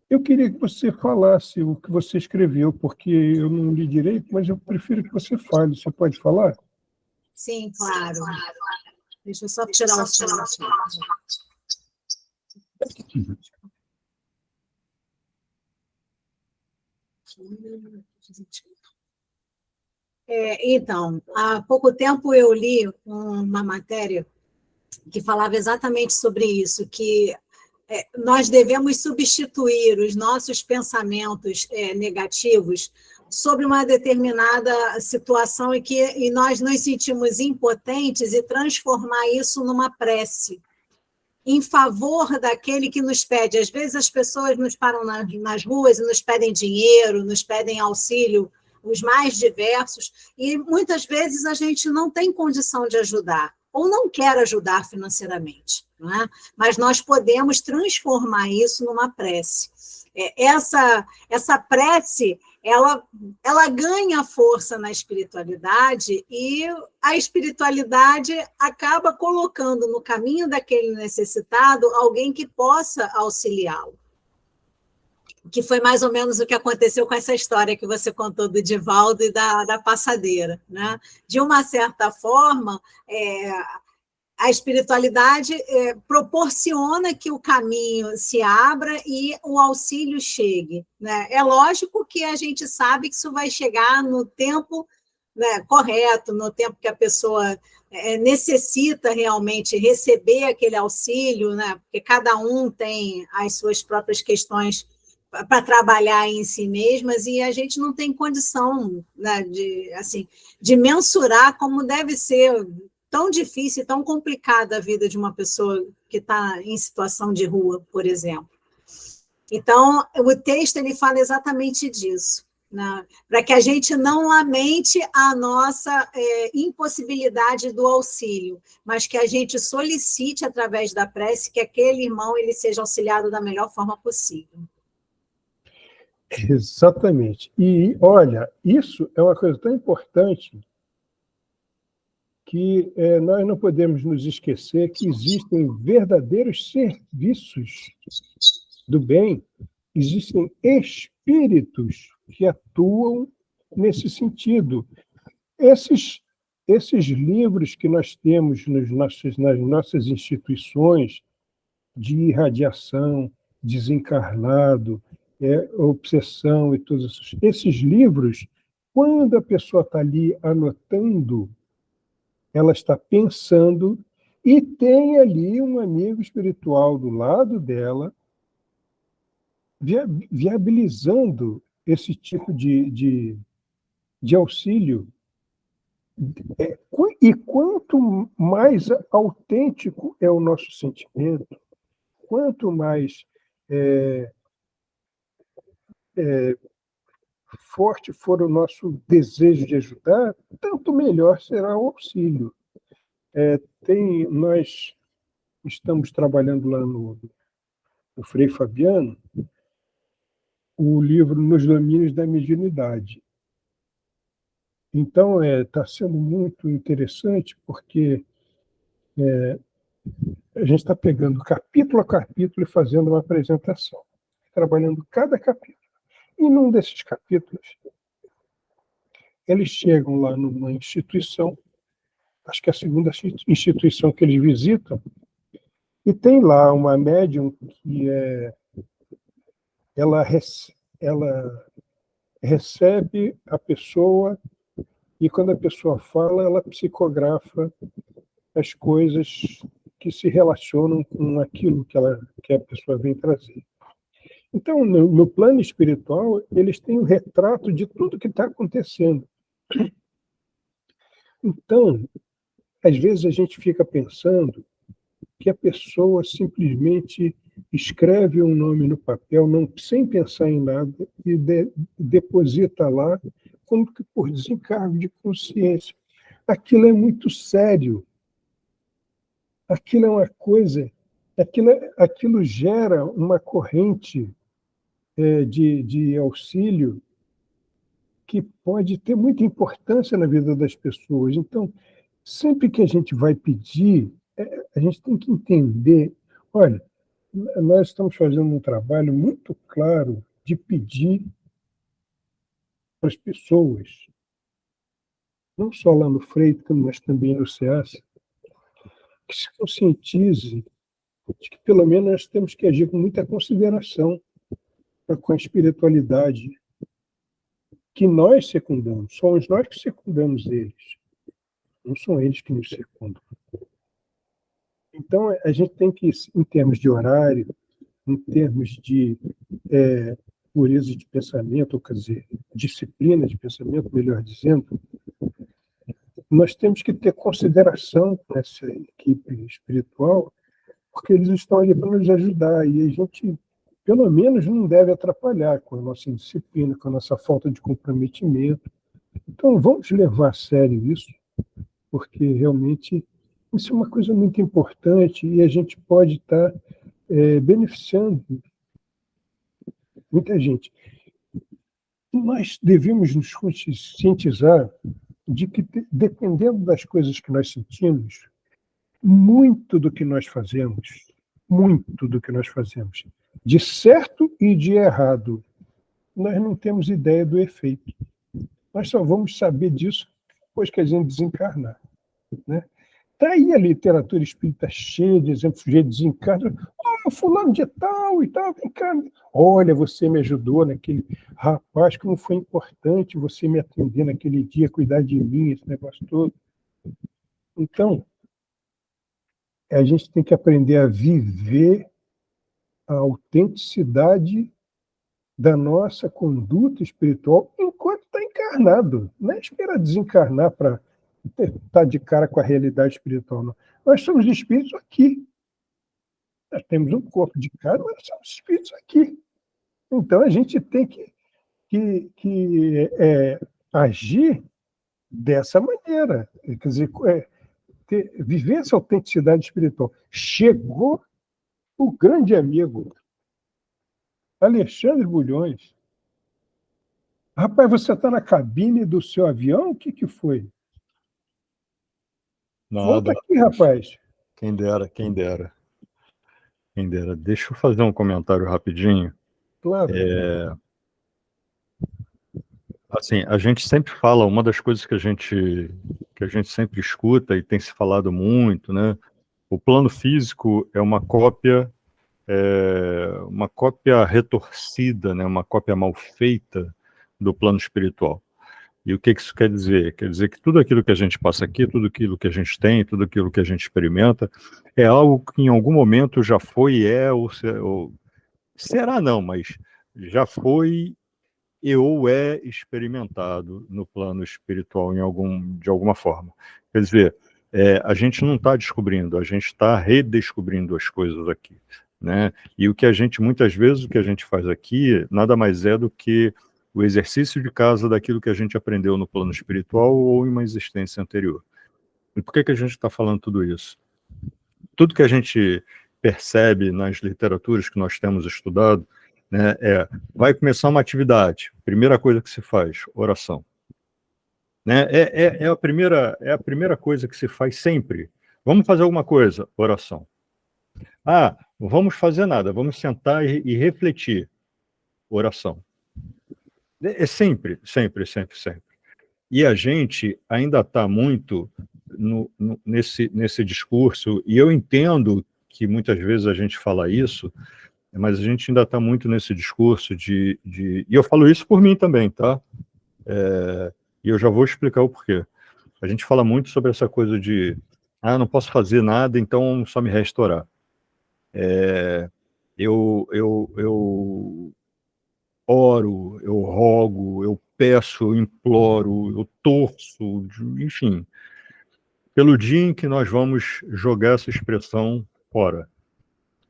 eu queria que você falasse o que você escreveu, porque eu não li direito, mas eu prefiro que você fale. Você pode falar? Sim, claro. Deixa eu só tirar o som. Então, há pouco tempo eu li uma matéria que falava exatamente sobre isso, que nós devemos substituir os nossos pensamentos negativos sobre uma determinada situação e nós nos sentimos impotentes e transformar isso numa prece em favor daquele que nos pede. Às vezes as pessoas nos param nas ruas e nos pedem dinheiro, nos pedem auxílio, os mais diversos, e muitas vezes a gente não tem condição de ajudar, ou não quer ajudar financeiramente, não é? Mas nós podemos transformar isso numa prece. Essa prece, ela ganha força na espiritualidade e a espiritualidade acaba colocando no caminho daquele necessitado alguém que possa auxiliá-lo. Que foi mais ou menos o que aconteceu com essa história que você contou do Divaldo e da passadeira, né? De uma certa forma, a espiritualidade proporciona que o caminho se abra e o auxílio chegue, né? É lógico que a gente sabe que isso vai chegar no tempo, né, correto, no tempo que a pessoa necessita realmente receber aquele auxílio, né? Porque cada um tem as suas próprias questões para trabalhar em si mesmas, e a gente não tem condição, né, de mensurar como deve ser tão difícil e tão complicada a vida de uma pessoa que está em situação de rua, por exemplo. Então, o texto ele fala exatamente disso, né? Para que a gente não lamente a nossa impossibilidade do auxílio, mas que a gente solicite através da prece que aquele irmão ele seja auxiliado da melhor forma possível. Exatamente. E, olha, isso é uma coisa tão importante que nós não podemos nos esquecer que existem verdadeiros serviços do bem, existem espíritos que atuam nesse sentido. Esses livros que nós temos nas nossas instituições de irradiação, desencarnado, obsessão e todos esses livros, quando a pessoa está ali anotando, ela está pensando e tem ali um amigo espiritual do lado dela, viabilizando esse tipo de auxílio. E quanto mais autêntico é o nosso sentimento, quanto mais forte for o nosso desejo de ajudar, tanto melhor será o auxílio. Nós estamos trabalhando lá no Frei Fabiano o livro Nos Domínios da Mediunidade. Então, está sendo muito interessante, porque a gente está pegando capítulo a capítulo e fazendo uma apresentação, trabalhando cada capítulo. E num desses capítulos, eles chegam lá numa instituição, acho que é a segunda instituição que eles visitam, e tem lá uma médium que ela recebe a pessoa e, quando a pessoa fala, ela psicografa as coisas que se relacionam com aquilo que a pessoa vem trazer. Então, no plano espiritual, eles têm um retrato de tudo que está acontecendo. Então, às vezes a gente fica pensando que a pessoa simplesmente escreve um nome no papel, sem pensar em nada, e deposita lá como que por desencargo de consciência. Aquilo é muito sério. Aquilo é uma coisa, aquilo gera uma corrente de auxílio que pode ter muita importância na vida das pessoas. Então, sempre que a gente vai pedir, a gente tem que entender, olha, nós estamos fazendo um trabalho muito claro de pedir para as pessoas, não só lá no Freito, mas também no SEAS, que se conscientize de que, pelo menos, nós temos que agir com muita consideração com a espiritualidade que nós secundamos. Somos nós que secundamos eles, não são eles que nos secundam. Então, a gente tem que, em termos de horário, em termos de pureza de pensamento, ou, quer dizer, disciplina de pensamento, melhor dizendo, nós temos que ter consideração para essa equipe espiritual, porque eles estão ali para nos ajudar, e a gente, pelo menos, não deve atrapalhar com a nossa indisciplina, com a nossa falta de comprometimento. Então, vamos levar a sério isso, porque realmente isso é uma coisa muito importante e a gente pode estar beneficiando muita gente. Nós devemos nos conscientizar de que, dependendo das coisas que nós sentimos, muito do que nós fazemos, de certo e de errado, nós não temos ideia do efeito. Nós só vamos saber disso depois que a gente desencarnar, né? Está aí a literatura espírita cheia de exemplos de desencarno. Fulano de tal e tal, vem cá. Olha, você me ajudou naquele rapaz, como foi importante você me atender naquele dia, cuidar de mim, esse negócio todo. Então, a gente tem que aprender a viver a autenticidade da nossa conduta espiritual enquanto está encarnado. Não é esperar desencarnar para estar de cara com a realidade espiritual, não. Nós somos espíritos aqui. Nós temos um corpo de carne, mas somos espíritos aqui. Então, a gente tem que agir dessa maneira. Quer dizer, viver essa autenticidade espiritual. Chegou o grande amigo, Alexandre Bulhões. Rapaz, você está na cabine do seu avião? O que foi? Volta Nada. aqui, rapaz. Quem dera, quem dera. Quem dera. Deixa eu fazer um comentário rapidinho. Claro. Assim, a gente sempre fala, uma das coisas que a gente sempre escuta e tem se falado muito, né? O plano físico é uma cópia retorcida, né? Uma cópia mal feita do plano espiritual. E o que isso quer dizer? Quer dizer que tudo aquilo que a gente passa aqui, tudo aquilo que a gente tem, tudo aquilo que a gente experimenta, é algo que em algum momento já foi, ou será não, mas já foi ou é experimentado no plano espiritual de alguma forma. Quer dizer, a gente não está descobrindo, a gente está redescobrindo as coisas aqui, né? E muitas vezes, o que a gente faz aqui, nada mais é do que o exercício de casa daquilo que a gente aprendeu no plano espiritual ou em uma existência anterior. E por que a gente está falando tudo isso? Tudo que a gente percebe nas literaturas que nós temos estudado, né, vai começar uma atividade, primeira coisa que se faz, oração. Né? É a primeira coisa que se faz sempre. Vamos fazer alguma coisa, oração. Vamos fazer nada, vamos sentar e refletir, oração. É sempre, sempre, sempre, sempre. E a gente ainda está muito nesse discurso, e eu entendo que muitas vezes a gente fala isso, mas a gente ainda está muito nesse discurso e eu falo isso por mim também, tá? E eu já vou explicar o porquê. A gente fala muito sobre essa coisa de não posso fazer nada, então só me resta orar. Eu oro, eu rogo, eu peço, eu imploro, eu torço, enfim, pelo dia em que nós vamos jogar essa expressão fora.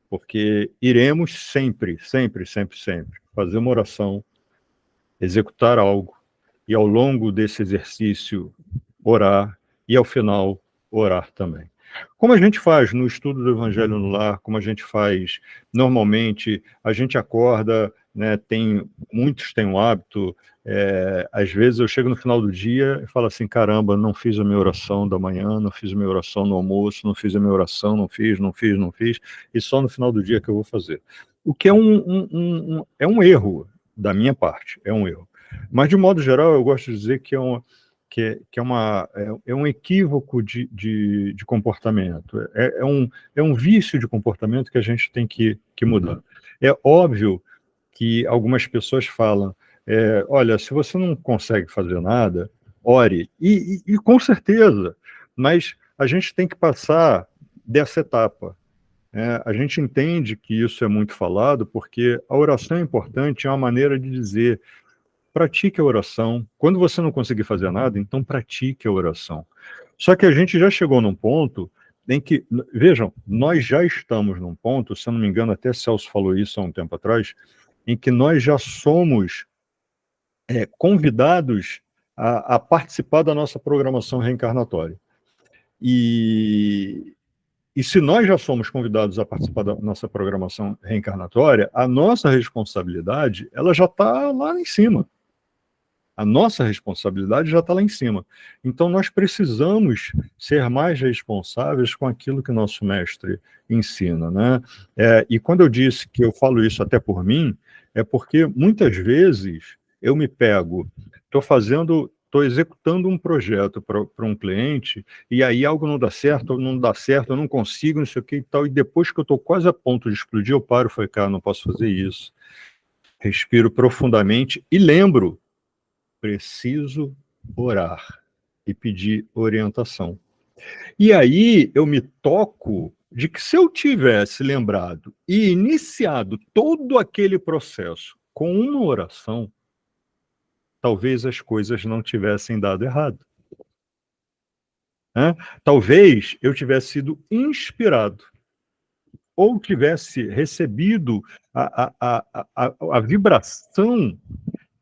Porque iremos sempre, sempre, sempre, sempre fazer uma oração, executar algo, e ao longo desse exercício orar, e ao final orar também. Como a gente faz no estudo do Evangelho no Lar, como a gente faz normalmente, a gente acorda, né, muitos têm um hábito, às vezes eu chego no final do dia e falo assim, caramba, não fiz a minha oração da manhã, não fiz a minha oração no almoço, não fiz a minha oração, não fiz, e só no final do dia que eu vou fazer. O que é um erro da minha parte, é um erro. Mas, de modo geral, eu gosto de dizer que é um equívoco de comportamento, é um vício de comportamento que a gente tem que mudar. É óbvio que algumas pessoas falam, olha, se você não consegue fazer nada, ore, e com certeza, mas a gente tem que passar dessa etapa. A gente entende que isso é muito falado, porque a oração é importante, é uma maneira de dizer, pratique a oração. Quando você não conseguir fazer nada, então pratique a oração. Só que a gente já chegou num ponto em que, vejam, nós já estamos num ponto, se eu não me engano, até Celso falou isso há um tempo atrás, em que nós já somos convidados a participar da nossa programação reencarnatória. E se nós já somos convidados a participar da nossa programação reencarnatória, a nossa responsabilidade, ela já está lá em cima. A nossa responsabilidade já está lá em cima. Então, nós precisamos ser mais responsáveis com aquilo que o nosso mestre ensina, né? E quando eu disse que eu falo isso até por mim, é porque muitas vezes eu me pego, estou executando um projeto para um cliente, e aí algo não dá certo, eu não consigo, não sei o que e tal, e depois que eu estou quase a ponto de explodir, eu paro e falo, cara, não posso fazer isso. Respiro profundamente e lembro, preciso orar e pedir orientação. E aí eu me toco de que se eu tivesse lembrado e iniciado todo aquele processo com uma oração, talvez as coisas não tivessem dado errado. Talvez eu tivesse sido inspirado ou tivesse recebido a vibração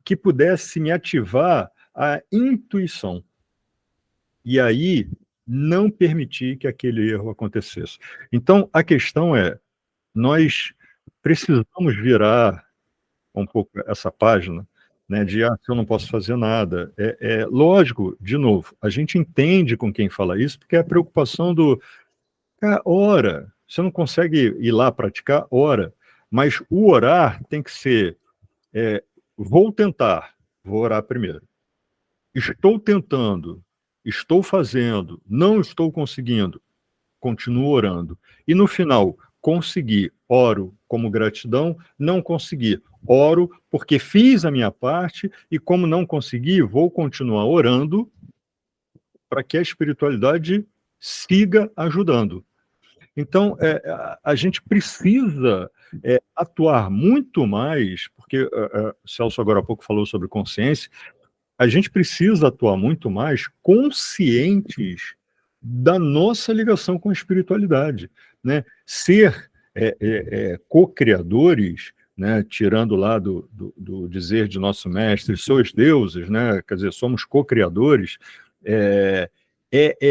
que pudesse me ativar a intuição. E aí, não permitir que aquele erro acontecesse. Então, a questão é, nós precisamos virar um pouco essa página, né, de, se eu não posso fazer nada. Lógico, de novo, a gente entende com quem fala isso, porque é a preocupação do, cara, ora, você não consegue ir lá praticar, ora, mas o orar tem que ser, vou tentar, vou orar primeiro. Estou tentando, estou fazendo, não estou conseguindo, continuo orando. E no final, consegui, oro como gratidão, não consegui, oro porque fiz a minha parte e como não consegui, vou continuar orando para que a espiritualidade siga ajudando. Então, a gente precisa atuar muito mais, porque o Celso agora há pouco falou sobre consciência, a gente precisa atuar muito mais conscientes da nossa ligação com a espiritualidade, né? Ser co-criadores, né? Tirando lá do dizer de nosso mestre, sois deuses, né? Quer dizer, somos co-criadores,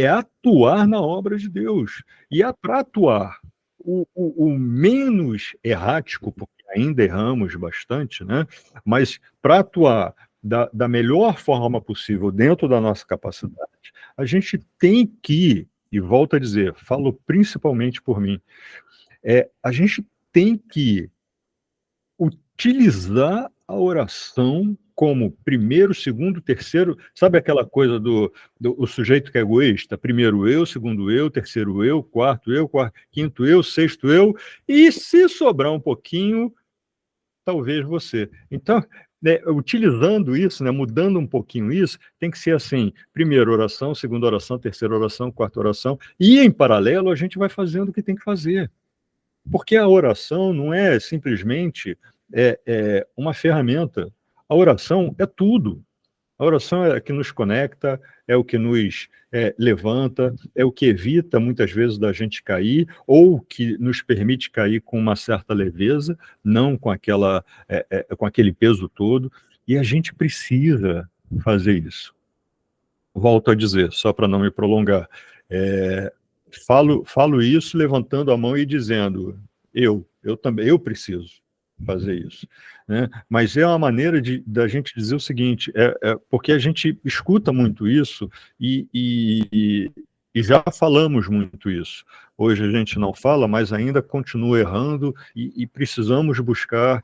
atuar na obra de Deus. E para atuar o menos errático, porque ainda erramos bastante, né? Mas para atuar da melhor forma possível dentro da nossa capacidade, a gente tem que, e volto a dizer, falo principalmente por mim, a gente tem que utilizar a oração como primeiro, segundo, terceiro, sabe aquela coisa do o sujeito que é egoísta? Primeiro eu, segundo eu, terceiro eu, quarto, quinto eu, sexto eu, e se sobrar um pouquinho, talvez você. Então, utilizando isso, né, mudando um pouquinho isso, tem que ser assim, primeira oração, segunda oração, terceira oração, quarta oração, e em paralelo a gente vai fazendo o que tem que fazer. Porque a oração não é simplesmente uma ferramenta. A oração é tudo. A oração é o que nos conecta, é o que nos levanta, é o que evita muitas vezes da gente cair, ou que nos permite cair com uma certa leveza, não com com aquele peso todo, e a gente precisa fazer isso. Volto a dizer, só para não me prolongar, falo isso levantando a mão e dizendo, eu também, eu preciso fazer isso, né? Mas é uma maneira da gente dizer o seguinte, porque a gente escuta muito isso e já falamos muito isso. Hoje a gente não fala, mas ainda continua errando e precisamos buscar,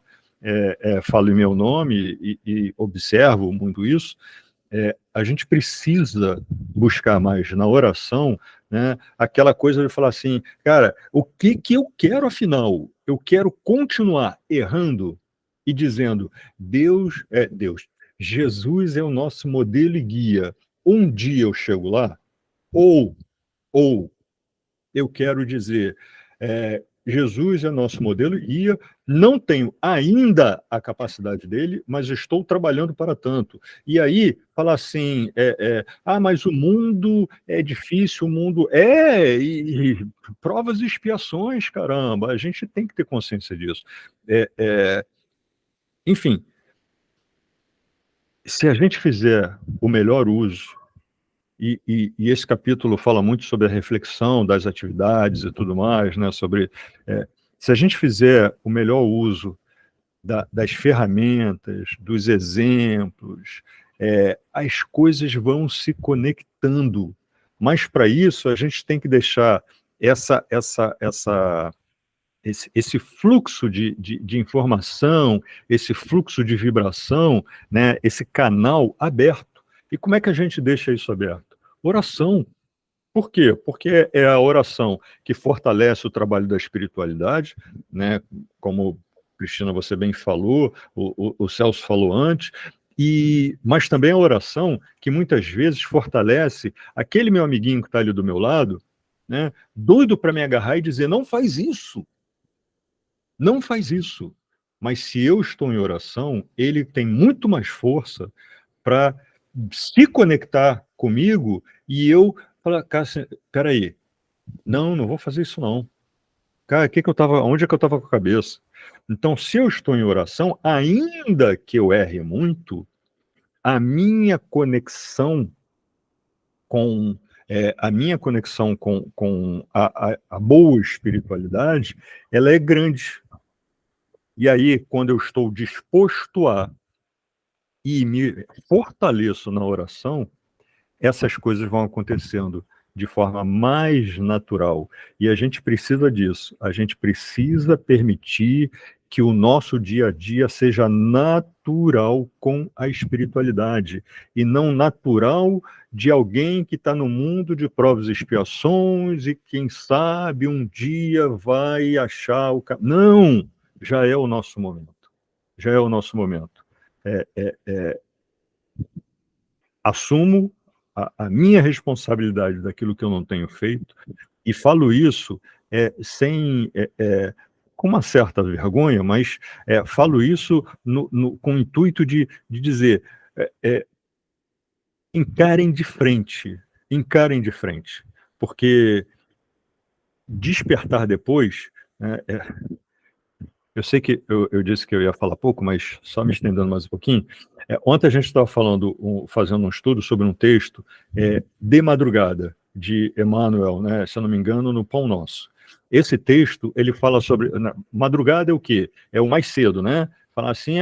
falo em meu nome e observo muito isso, a gente precisa buscar mais na oração, né, aquela coisa de falar assim, cara, o que eu quero afinal? Eu quero continuar errando e dizendo, Deus é Deus, Jesus é o nosso modelo e guia. Um dia eu chego lá, ou eu quero dizer, Jesus é nosso modelo e guia, não tenho ainda a capacidade dele, mas estou trabalhando para tanto. E aí, falar assim, mas o mundo é difícil, o mundo e provas e expiações, caramba, a gente tem que ter consciência disso. Enfim, se a gente fizer o melhor uso, e esse capítulo fala muito sobre a reflexão das atividades e tudo mais, né? Sobre se a gente fizer o melhor uso das ferramentas, dos exemplos, as coisas vão se conectando. Mas para isso a gente tem que deixar esse fluxo de informação, esse fluxo de vibração, né? Esse canal aberto. E como é que a gente deixa isso aberto? Oração. Por quê? Porque é a oração que fortalece o trabalho da espiritualidade, né? Como, Cristina, você bem falou, o Celso falou antes, mas também a oração que muitas vezes fortalece aquele meu amiguinho que está ali do meu lado, né? Doido para me agarrar e dizer, não faz isso. Não faz isso. Mas se eu estou em oração, ele tem muito mais força para se conectar comigo e eu falar, cara, peraí, não vou fazer isso não. Cara, onde é que eu estava com a cabeça? Então, se eu estou em oração, ainda que eu erre muito, a minha conexão com a boa espiritualidade, ela é grande. E aí, quando eu estou disposto e me fortaleço na oração, essas coisas vão acontecendo de forma mais natural. E a gente precisa disso. A gente precisa permitir que o nosso dia a dia seja natural com a espiritualidade e não natural de alguém que está no mundo de provas e expiações e quem sabe um dia vai achar o caminho. Não! Já é o nosso momento. Já é o nosso momento. Assumo a minha responsabilidade daquilo que eu não tenho feito e falo isso com uma certa vergonha, mas falo isso com o intuito de dizer encarem de frente, porque despertar depois, né, eu sei que eu disse que eu ia falar pouco, mas só me estendendo mais um pouquinho. Ontem a gente estava fazendo um estudo sobre um texto de madrugada, de Emmanuel, né, se eu não me engano, no Pão Nosso. Esse texto, ele fala sobre... Madrugada é o quê? É o mais cedo, né? Falar assim,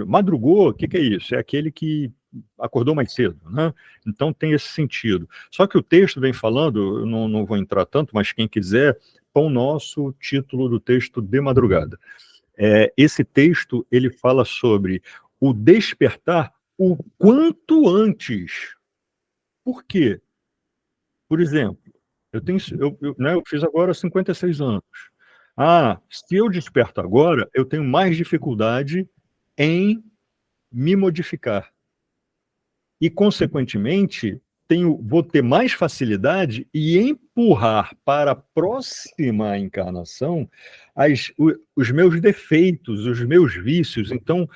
madrugou, o que é isso? É aquele que acordou mais cedo, né? Então tem esse sentido. Só que o texto vem falando, eu não vou entrar tanto, mas quem quiser, Pão Nosso, título do texto de madrugada. Esse texto, ele fala sobre o despertar o quanto antes. Por quê? Por exemplo, eu fiz agora 56 anos. Se eu desperto agora, eu tenho mais dificuldade em me modificar. E, consequentemente, vou ter mais facilidade em empurrar para a próxima encarnação os meus defeitos, os meus vícios. Então,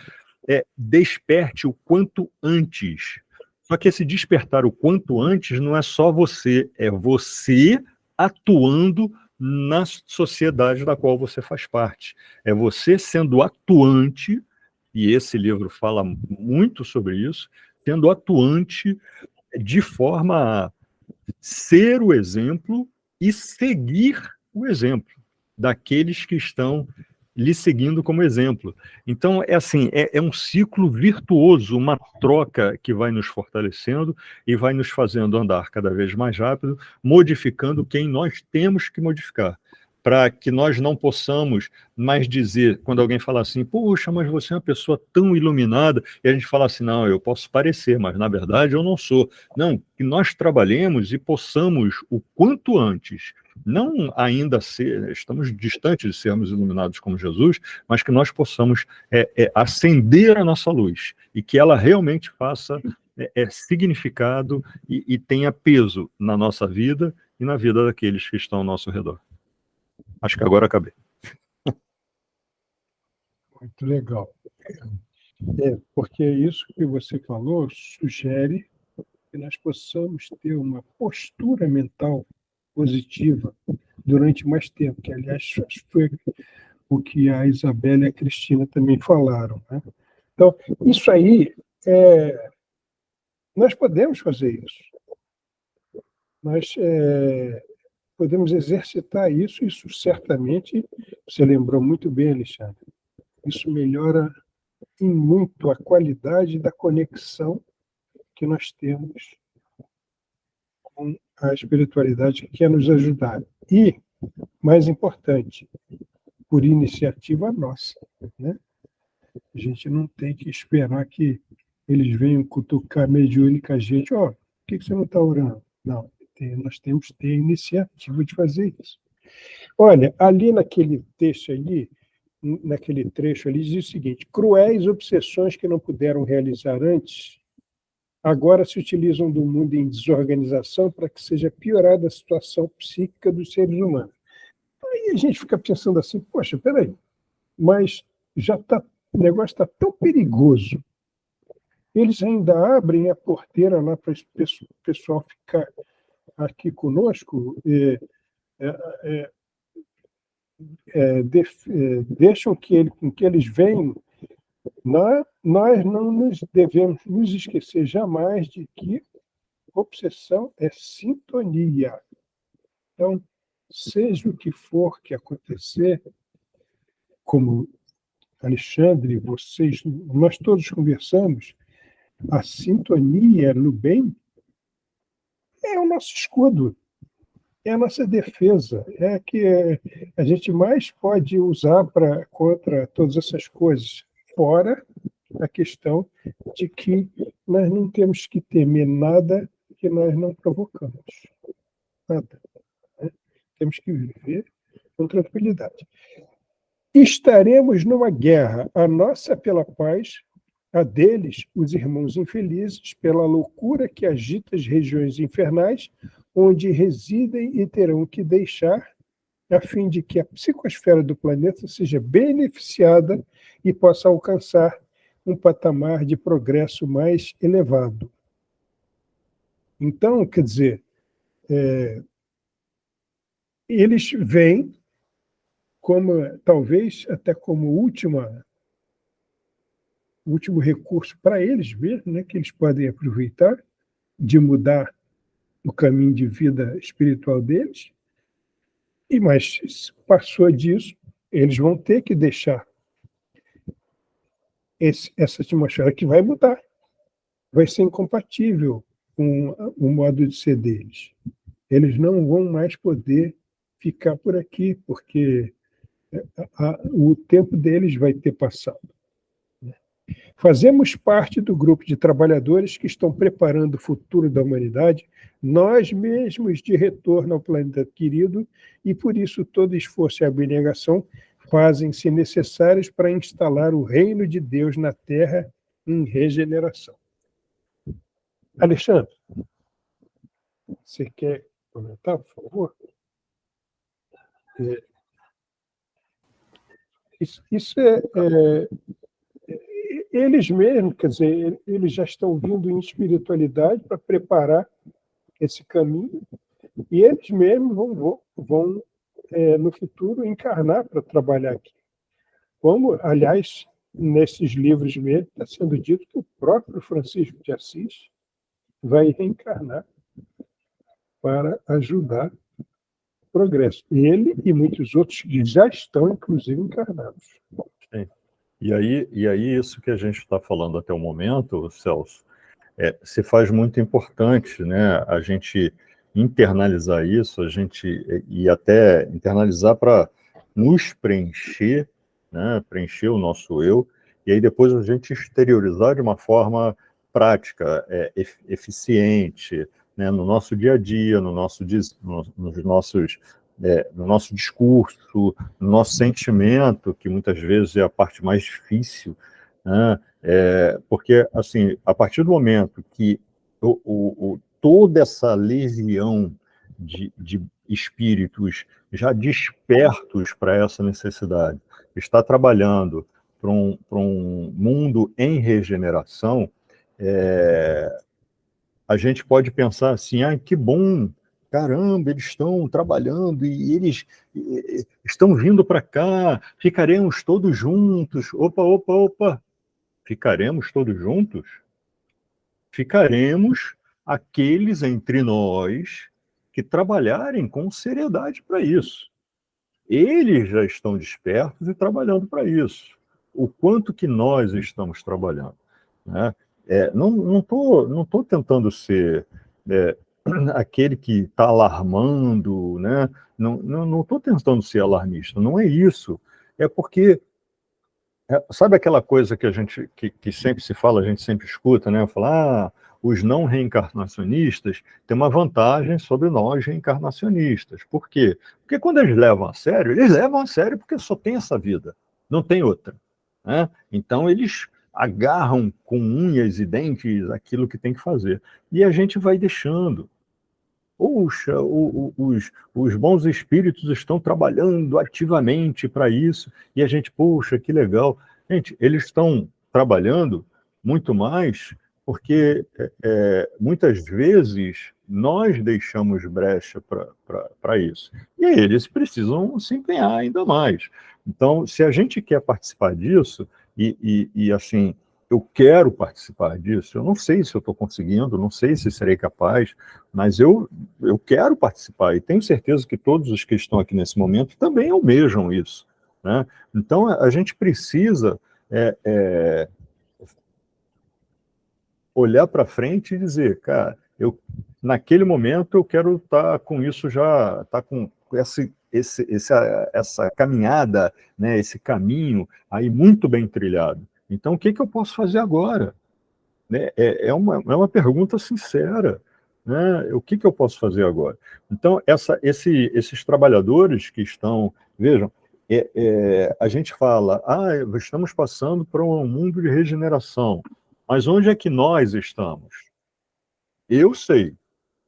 desperte o quanto antes. Só que esse despertar o quanto antes não é só você, é você atuando na sociedade da qual você faz parte. É você sendo atuante, e esse livro fala muito sobre isso, sendo atuante de forma a ser o exemplo e seguir o exemplo daqueles que estão lhe seguindo como exemplo. Então, é um ciclo virtuoso, uma troca que vai nos fortalecendo e vai nos fazendo andar cada vez mais rápido, modificando quem nós temos que modificar, para que nós não possamos mais dizer, quando alguém fala assim, poxa, mas você é uma pessoa tão iluminada, e a gente fala assim, não, eu posso parecer, mas na verdade eu não sou. Não, que nós trabalhemos e possamos, o quanto antes, não ainda estamos distantes de sermos iluminados como Jesus, mas que nós possamos acender a nossa luz, e que ela realmente faça significado e tenha peso na nossa vida e na vida daqueles que estão ao nosso redor. Acho que agora acabei. Muito legal. Porque isso que você falou sugere que nós possamos ter uma postura mental positiva durante mais tempo, que, aliás, foi o que a Isabela e a Cristina também falaram, né? Então, isso aí, nós podemos fazer isso. Nós podemos exercitar isso certamente, você lembrou muito bem, Alexandre, isso melhora em muito a qualidade da conexão que nós temos com a espiritualidade que quer nos ajudar. E, mais importante, por iniciativa nossa, né? A gente não tem que esperar que eles venham cutucar mediúnica a gente, por que você não está orando? Não, nós temos que ter a iniciativa de fazer isso. Olha, ali naquele trecho ali, diz o seguinte: cruéis obsessões que não puderam realizar antes, agora se utilizam do mundo em desorganização para que seja piorada a situação psíquica dos seres humanos. Aí a gente fica pensando assim, poxa, peraí, mas o negócio está tão perigoso, eles ainda abrem a porteira lá para o pessoal ficar aqui conosco, deixam com que eles venham, nós não nos devemos nos esquecer jamais de que obsessão é sintonia. Então, seja o que for que acontecer, como Alexandre, vocês, nós todos conversamos, a sintonia no bem é o nosso escudo, é a nossa defesa, é a que a gente mais pode usar contra todas essas coisas, fora a questão de que nós não temos que temer nada que nós não provocamos. Nada. Né? Temos que viver com tranquilidade. Estaremos numa guerra, a nossa pela paz, a deles, os irmãos infelizes, pela loucura que agita as regiões infernais, onde residem e terão que deixar, a fim de que a psicosfera do planeta seja beneficiada e possa alcançar um patamar de progresso mais elevado. Então, quer dizer, eles vêm como, talvez, até como último recurso para eles mesmos, né, que eles podem aproveitar de mudar o caminho de vida espiritual deles. Mas, se passou disso, eles vão ter que deixar essa atmosfera que vai mudar. Vai ser incompatível com o modo de ser deles. Eles não vão mais poder ficar por aqui, porque o tempo deles vai ter passado. Fazemos parte do grupo de trabalhadores que estão preparando o futuro da humanidade, nós mesmos de retorno ao planeta querido, e por isso todo esforço e abnegação fazem-se necessários para instalar o reino de Deus na Terra em regeneração. Alexandre, você quer comentar, por favor? Isso eles mesmos, quer dizer, eles já estão vindo em espiritualidade para preparar esse caminho, e eles mesmos vão no futuro, encarnar para trabalhar aqui. Como, aliás, nesses livros mesmo, está sendo dito que o próprio Francisco de Assis vai reencarnar para ajudar o progresso. Ele e muitos outros que já estão, inclusive, encarnados. E aí isso que a gente está falando até o momento, Celso, se faz muito importante, né? A gente internalizar isso, e até internalizar para nos preencher, né? Preencher o nosso eu, e aí depois a gente exteriorizar de uma forma prática, eficiente, né? No nosso dia a dia, no nosso discurso, no nosso sentimento, que muitas vezes é a parte mais difícil, né? Porque, assim, a partir do momento que toda essa legião de espíritos já despertos para essa necessidade está trabalhando para um mundo em regeneração, a gente pode pensar assim, que bom, caramba, eles estão trabalhando e eles estão vindo para cá, ficaremos todos juntos. Opa, ficaremos todos juntos? Ficaremos aqueles entre nós que trabalharem com seriedade para isso. Eles já estão despertos e trabalhando para isso. O quanto que nós estamos trabalhando, né? Não tô tentando ser aquele que está alarmando, né? Não estou tentando ser alarmista, não é isso. É porque, sabe aquela coisa que a gente que sempre se fala, a gente sempre escuta, né? Falar, os não reencarnacionistas têm uma vantagem sobre nós reencarnacionistas. Por quê? Porque quando eles levam a sério porque só tem essa vida, não tem outra, né? Então eles agarram com unhas e dentes aquilo que tem que fazer. E a gente vai deixando. Puxa, os bons espíritos estão trabalhando ativamente para isso, e a gente, puxa, que legal. Gente, eles estão trabalhando muito mais Porque muitas vezes nós deixamos brecha para isso. E eles precisam se empenhar ainda mais. Então, se a gente quer participar disso, e assim, eu quero participar disso, eu não sei se eu estou conseguindo, não sei se serei capaz, mas eu quero participar, e tenho certeza que todos os que estão aqui nesse momento também almejam isso, né? Então, a gente precisa olhar para frente e dizer, cara, naquele momento eu quero estar com isso já, estar com essa caminhada, né, esse caminho aí muito bem trilhado. Então, o que eu posso fazer agora? Né? É uma pergunta sincera. Né? O que eu posso fazer agora? Então, esses trabalhadores que estão... Vejam, a gente fala, estamos passando por um mundo de regeneração. Mas onde é que nós estamos? Eu sei.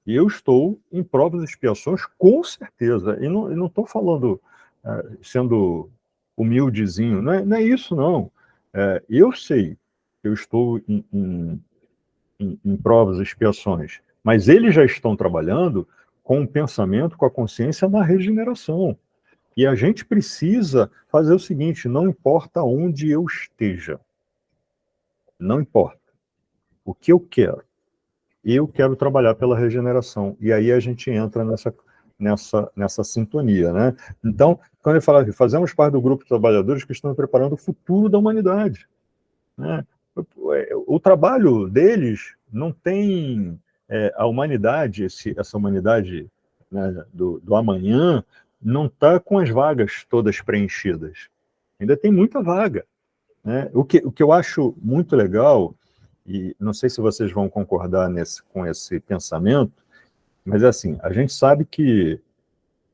Eu estou em provas e expiações, com certeza. E não estou falando sendo humildezinho. Não é isso, não. Eu sei que eu estou em provas e expiações, mas eles já estão trabalhando com o pensamento, com a consciência na regeneração. E a gente precisa fazer o seguinte, não importa onde eu esteja, não importa. O que eu quero trabalhar pela regeneração. E aí a gente entra nessa sintonia, né? Então, quando ele fala, fazemos parte do grupo de trabalhadores que estão preparando o futuro da humanidade. Né? O trabalho deles não tem a humanidade, essa humanidade, né, do amanhã, não está com as vagas todas preenchidas. Ainda tem muita vaga. Né? O que eu acho muito legal, e não sei se vocês vão concordar com esse pensamento, mas é assim, a gente sabe que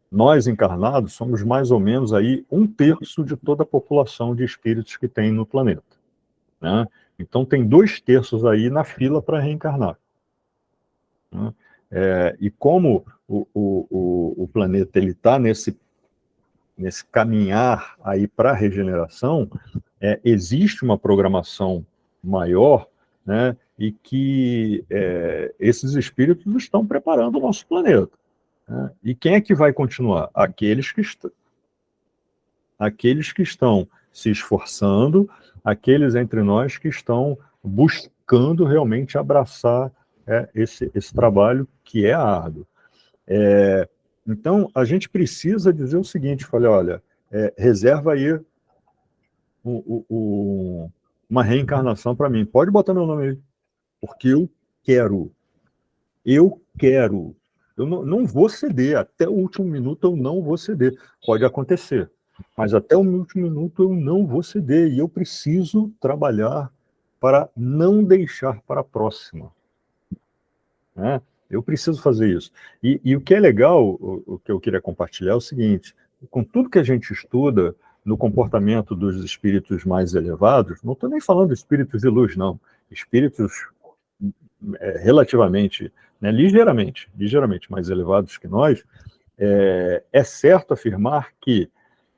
nós encarnados somos mais ou menos aí 1/3 de toda a população de espíritos que tem no planeta. Né? Então tem 2/3 aí na fila para reencarnar. Né? E como o planeta ele está nesse caminhar aí para a regeneração, existe uma programação maior, né, e que esses espíritos estão preparando o nosso planeta. Né? E quem é que vai continuar? Aqueles que estão se esforçando, aqueles entre nós que estão buscando realmente abraçar esse trabalho que é árduo. Então, a gente precisa dizer o seguinte, olha, reserva aí uma reencarnação para mim. Pode botar meu nome aí, porque eu quero. Eu não vou ceder. Até o último minuto eu não vou ceder. Pode acontecer, mas até o último minuto eu não vou ceder. E eu preciso trabalhar para não deixar para a próxima. Né? Eu preciso fazer isso. E o que é legal, o que eu queria compartilhar é o seguinte, com tudo que a gente estuda no comportamento dos espíritos mais elevados, não estou nem falando de espíritos de luz, não. Espíritos relativamente, né, ligeiramente mais elevados que nós, é certo afirmar que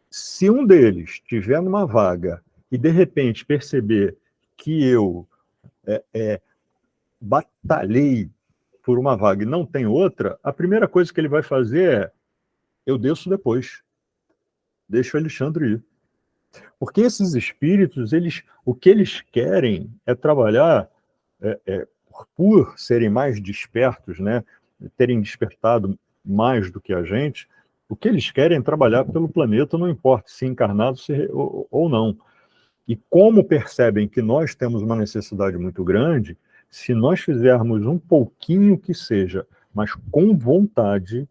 se um deles estiver numa vaga e de repente perceber que eu batalhei por uma vaga e não tem outra, a primeira coisa que ele vai fazer é eu desço depois. Deixa o Alexandre ir. Porque esses espíritos, o que eles querem é trabalhar, por serem mais despertos, né, terem despertado mais do que a gente, o que eles querem é trabalhar pelo planeta, não importa se encarnado ou não. E como percebem que nós temos uma necessidade muito grande, se nós fizermos um pouquinho que seja, mas com vontade,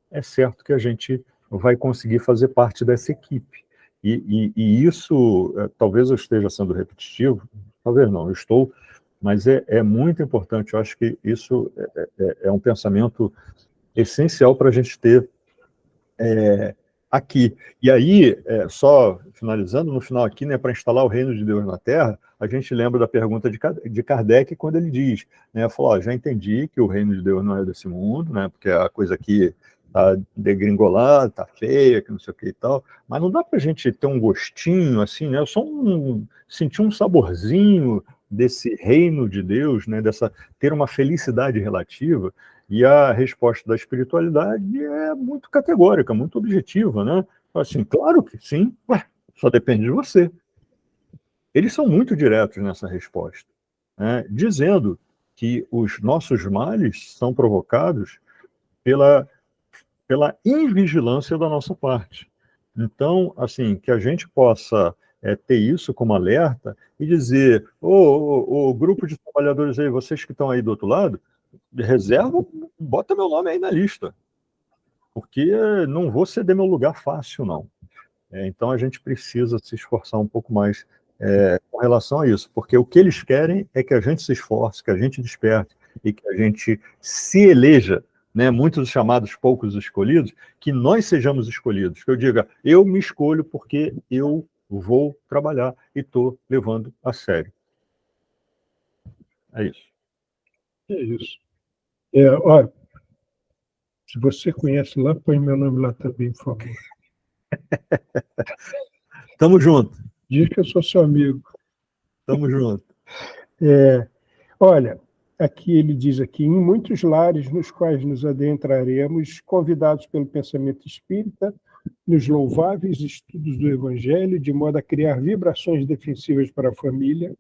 é certo que a gente vai conseguir fazer parte dessa equipe. E isso, talvez eu esteja sendo repetitivo, talvez não, eu estou, mas é muito importante. Eu acho que isso é um pensamento essencial para a gente ter aqui. E aí, só finalizando, no final aqui, né, para instalar o reino de Deus na Terra, a gente lembra da pergunta de Kardec, quando ele diz, né, falou, já entendi que o reino de Deus não é desse mundo, né, porque a coisa aqui está degringolada, está feia, que não sei o que e tal, mas não dá para a gente ter um gostinho, assim, né, só sentir um saborzinho desse reino de Deus, né, ter uma felicidade relativa, e a resposta da espiritualidade é muito categórica, muito objetiva, né? Assim, claro que sim, só depende de você. Eles são muito diretos nessa resposta, né, dizendo que os nossos males são provocados pela invigilância da nossa parte. Então, assim, que a gente possa ter isso como alerta e dizer, o grupo de trabalhadores aí, vocês que estão aí do outro lado, reserva, bota meu nome aí na lista, porque não vou ceder meu lugar fácil, não. Então, a gente precisa se esforçar um pouco mais com relação a isso, porque o que eles querem é que a gente se esforce, que a gente desperte e que a gente se eleja, né, muitos chamados poucos escolhidos, que nós sejamos escolhidos, que eu diga, eu me escolho porque eu vou trabalhar e estou levando a sério. É isso. É isso. Olha, se você conhece lá, põe meu nome lá também, por favor. Tamo junto. Diz que eu sou seu amigo. Tamo junto. Olha, aqui ele diz aqui, em muitos lares nos quais nos adentraremos, convidados pelo pensamento espírita, nos louváveis estudos do Evangelho, de modo a criar vibrações defensivas para a família,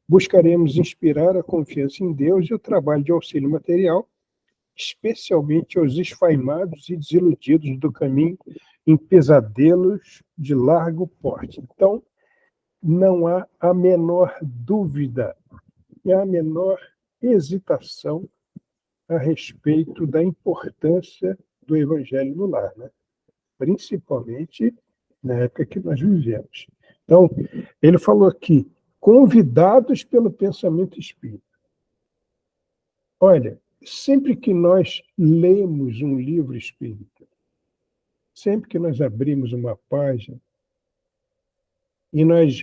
buscaremos inspirar a confiança em Deus e o trabalho de auxílio material, especialmente aos esfaimados e desiludidos do caminho em pesadelos de largo porte. Então, não há a menor dúvida, a menor hesitação a respeito da importância do Evangelho no lar, né? Principalmente na época que nós vivemos. Então, ele falou aqui, convidados pelo pensamento espírita. Olha, sempre que nós lemos um livro espírita, sempre que nós abrimos uma página e nós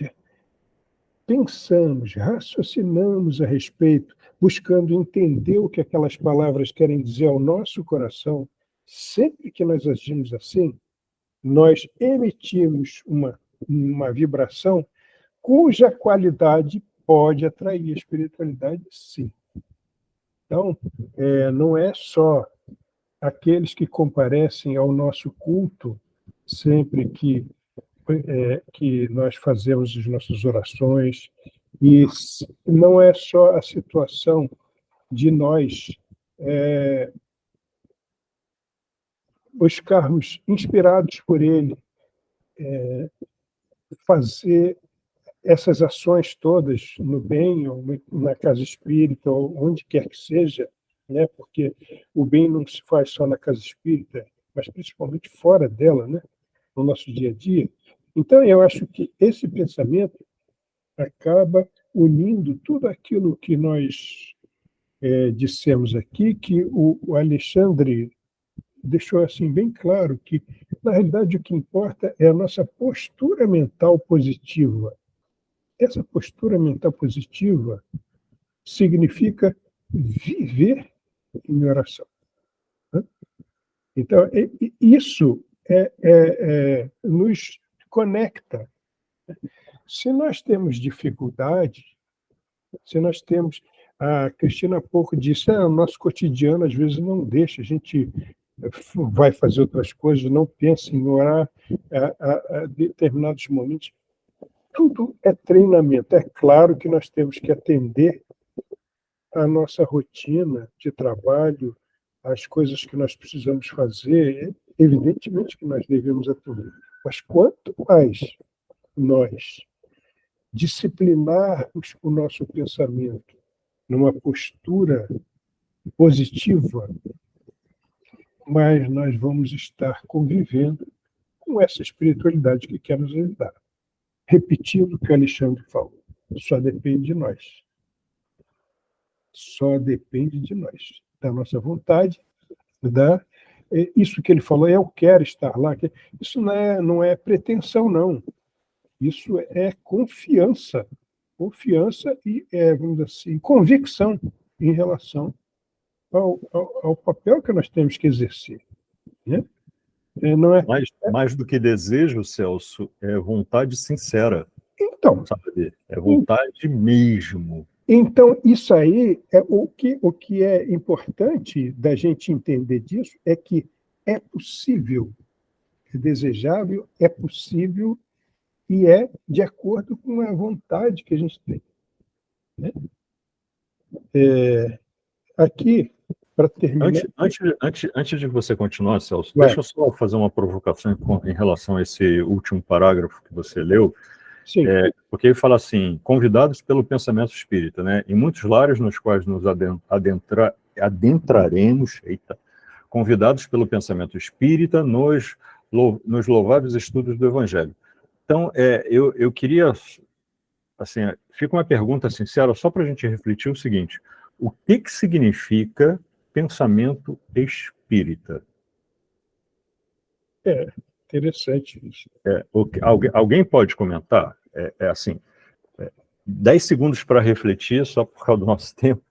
pensamos, raciocinamos a respeito, buscando entender o que aquelas palavras querem dizer ao nosso coração, sempre que nós agimos assim, nós emitimos uma vibração cuja qualidade pode atrair a espiritualidade, sim. Então, não é só aqueles que comparecem ao nosso culto sempre que nós fazemos as nossas orações, e não é só a situação de nós buscarmos, inspirados por ele, fazer essas ações todas no bem, ou na casa espírita, ou onde quer que seja, né? Porque o bem não se faz só na casa espírita, mas principalmente fora dela, né? No nosso dia a dia. Então, eu acho que esse pensamento acaba unindo tudo aquilo que nós dissemos aqui, que o Alexandre deixou assim bem claro que, na realidade, o que importa é a nossa postura mental positiva. Essa postura mental positiva significa viver em oração. Então, isso nos conecta. Se nós temos dificuldade, se nós temos... A Cristina há pouco disse, o nosso cotidiano às vezes não deixa, a gente vai fazer outras coisas, não pensa em orar a determinados momentos. Tudo é treinamento. É claro que nós temos que atender a nossa rotina de trabalho, as coisas que nós precisamos fazer, evidentemente que nós devemos atender. Mas quanto mais nós disciplinarmos o nosso pensamento numa postura positiva, mais nós vamos estar convivendo com essa espiritualidade que quer nos ajudar. Repetindo o que o Alexandre falou, só depende de nós. Só depende de nós, da nossa vontade, isso que ele falou, eu quero estar lá. Isso não é pretensão, não. Isso é confiança. Confiança e, vamos dizer assim, convicção em relação ao papel que nós temos que exercer. Né? Não é... mais do que desejo, Celso, é vontade sincera. Então, sabe? É vontade mesmo. Então, isso aí, o que é importante da gente entender disso é que é possível, é desejável, é possível e é de acordo com a vontade que a gente tem, né? Aqui, para terminar... Antes de você continuar, Celso, Vai. deixa eu só fazer uma provocação em relação a esse último parágrafo que você leu, Sim, porque ele fala assim, convidados pelo pensamento espírita, né? Em muitos lares nos quais nos adentraremos, convidados pelo pensamento espírita nos louváveis estudos do Evangelho. Então, eu queria, assim, fica uma pergunta sincera, só para a gente refletir o seguinte, o que significa pensamento espírita? interessante isso. Alguém pode comentar? Assim, 10 segundos para refletir, só por causa do nosso tempo.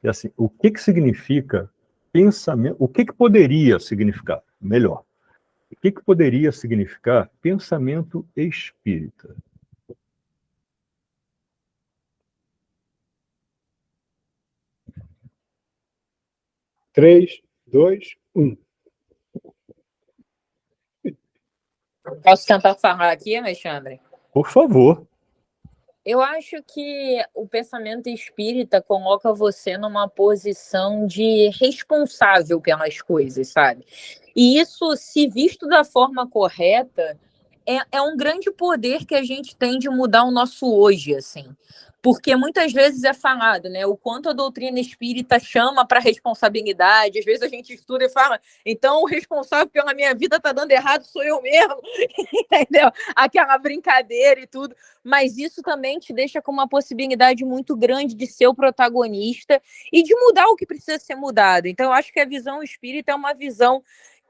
E assim, o que significa pensamento? O que poderia significar? Melhor. O que poderia significar pensamento espírita? Três, dois, um. Posso tentar falar aqui, Alexandre? Por favor. Eu acho que o pensamento espírita coloca você numa posição de responsável pelas coisas, sabe? E isso, se visto da forma correta, é um grande poder que a gente tem de mudar o nosso hoje, assim. Porque muitas vezes é falado, né? O quanto a doutrina espírita chama para responsabilidade. Às vezes a gente estuda e fala, então o responsável pela minha vida está dando errado sou eu mesmo, entendeu? Aquela brincadeira e tudo. Mas isso também te deixa com uma possibilidade muito grande de ser o protagonista e de mudar o que precisa ser mudado. Então, eu acho que a visão espírita é uma visão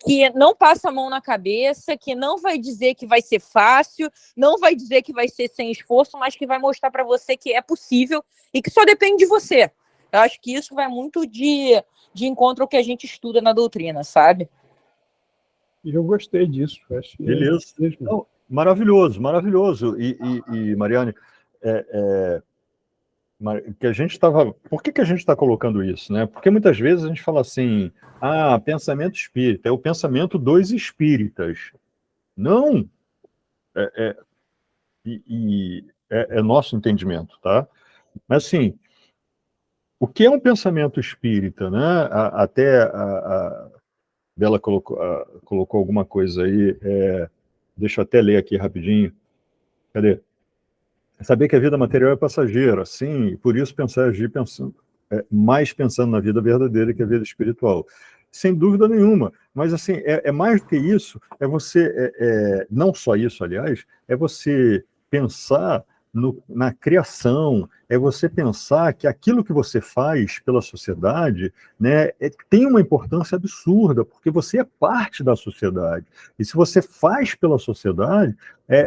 que não passa a mão na cabeça, que não vai dizer que vai ser fácil, não vai dizer que vai ser sem esforço, mas que vai mostrar para você que é possível e que só depende de você. Eu acho que isso vai muito de encontro ao que a gente estuda na doutrina, sabe? E eu gostei disso. Acho que Beleza. Não, maravilhoso, maravilhoso. E Mariane, que a gente estava... Por que a gente está colocando isso, né? Porque muitas vezes a gente fala assim, pensamento espírita, é o pensamento dos espíritas. Não! É nosso entendimento, tá? Mas assim, o que é um pensamento espírita, né? Até a Bela colocou alguma coisa aí, deixa eu até ler aqui rapidinho. Cadê? Saber que a vida material é passageira, sim, e por isso pensar e agir mais pensando na vida verdadeira que a vida espiritual. Sem dúvida nenhuma, mas assim, mais do que isso, não só isso, aliás, é você pensar na criação, é você pensar que aquilo que você faz pela sociedade, né, tem uma importância absurda, porque você é parte da sociedade. E se você faz pela sociedade,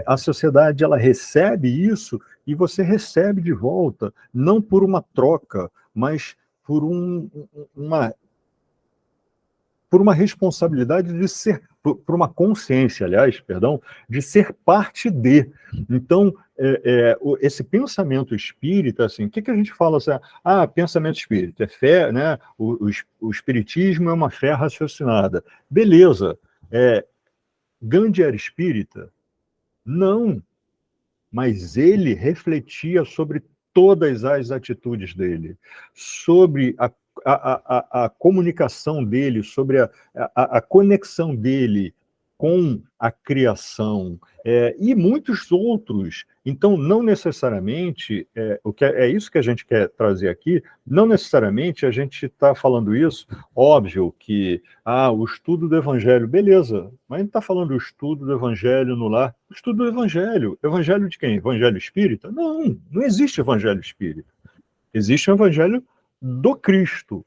a sociedade ela recebe isso e você recebe de volta, não por uma troca, mas por uma responsabilidade de ser, por uma consciência, aliás, perdão, de ser parte de. Então, esse pensamento espírita, assim, o que a gente fala assim, pensamento espírita, é fé, né? O espiritismo é uma fé raciocinada. Beleza. Gandhi era espírita? Não. Mas ele refletia sobre todas as atitudes dele, sobre a comunicação dele, sobre a conexão dele com a criação, e muitos outros. Então, não necessariamente, é isso que a gente quer trazer aqui, não necessariamente a gente está falando isso, óbvio que, o estudo do Evangelho, beleza, mas a gente está falando do estudo do Evangelho no lar, o estudo do Evangelho de quem? Evangelho espírita? Não existe Evangelho espírita, existe o Evangelho do Cristo,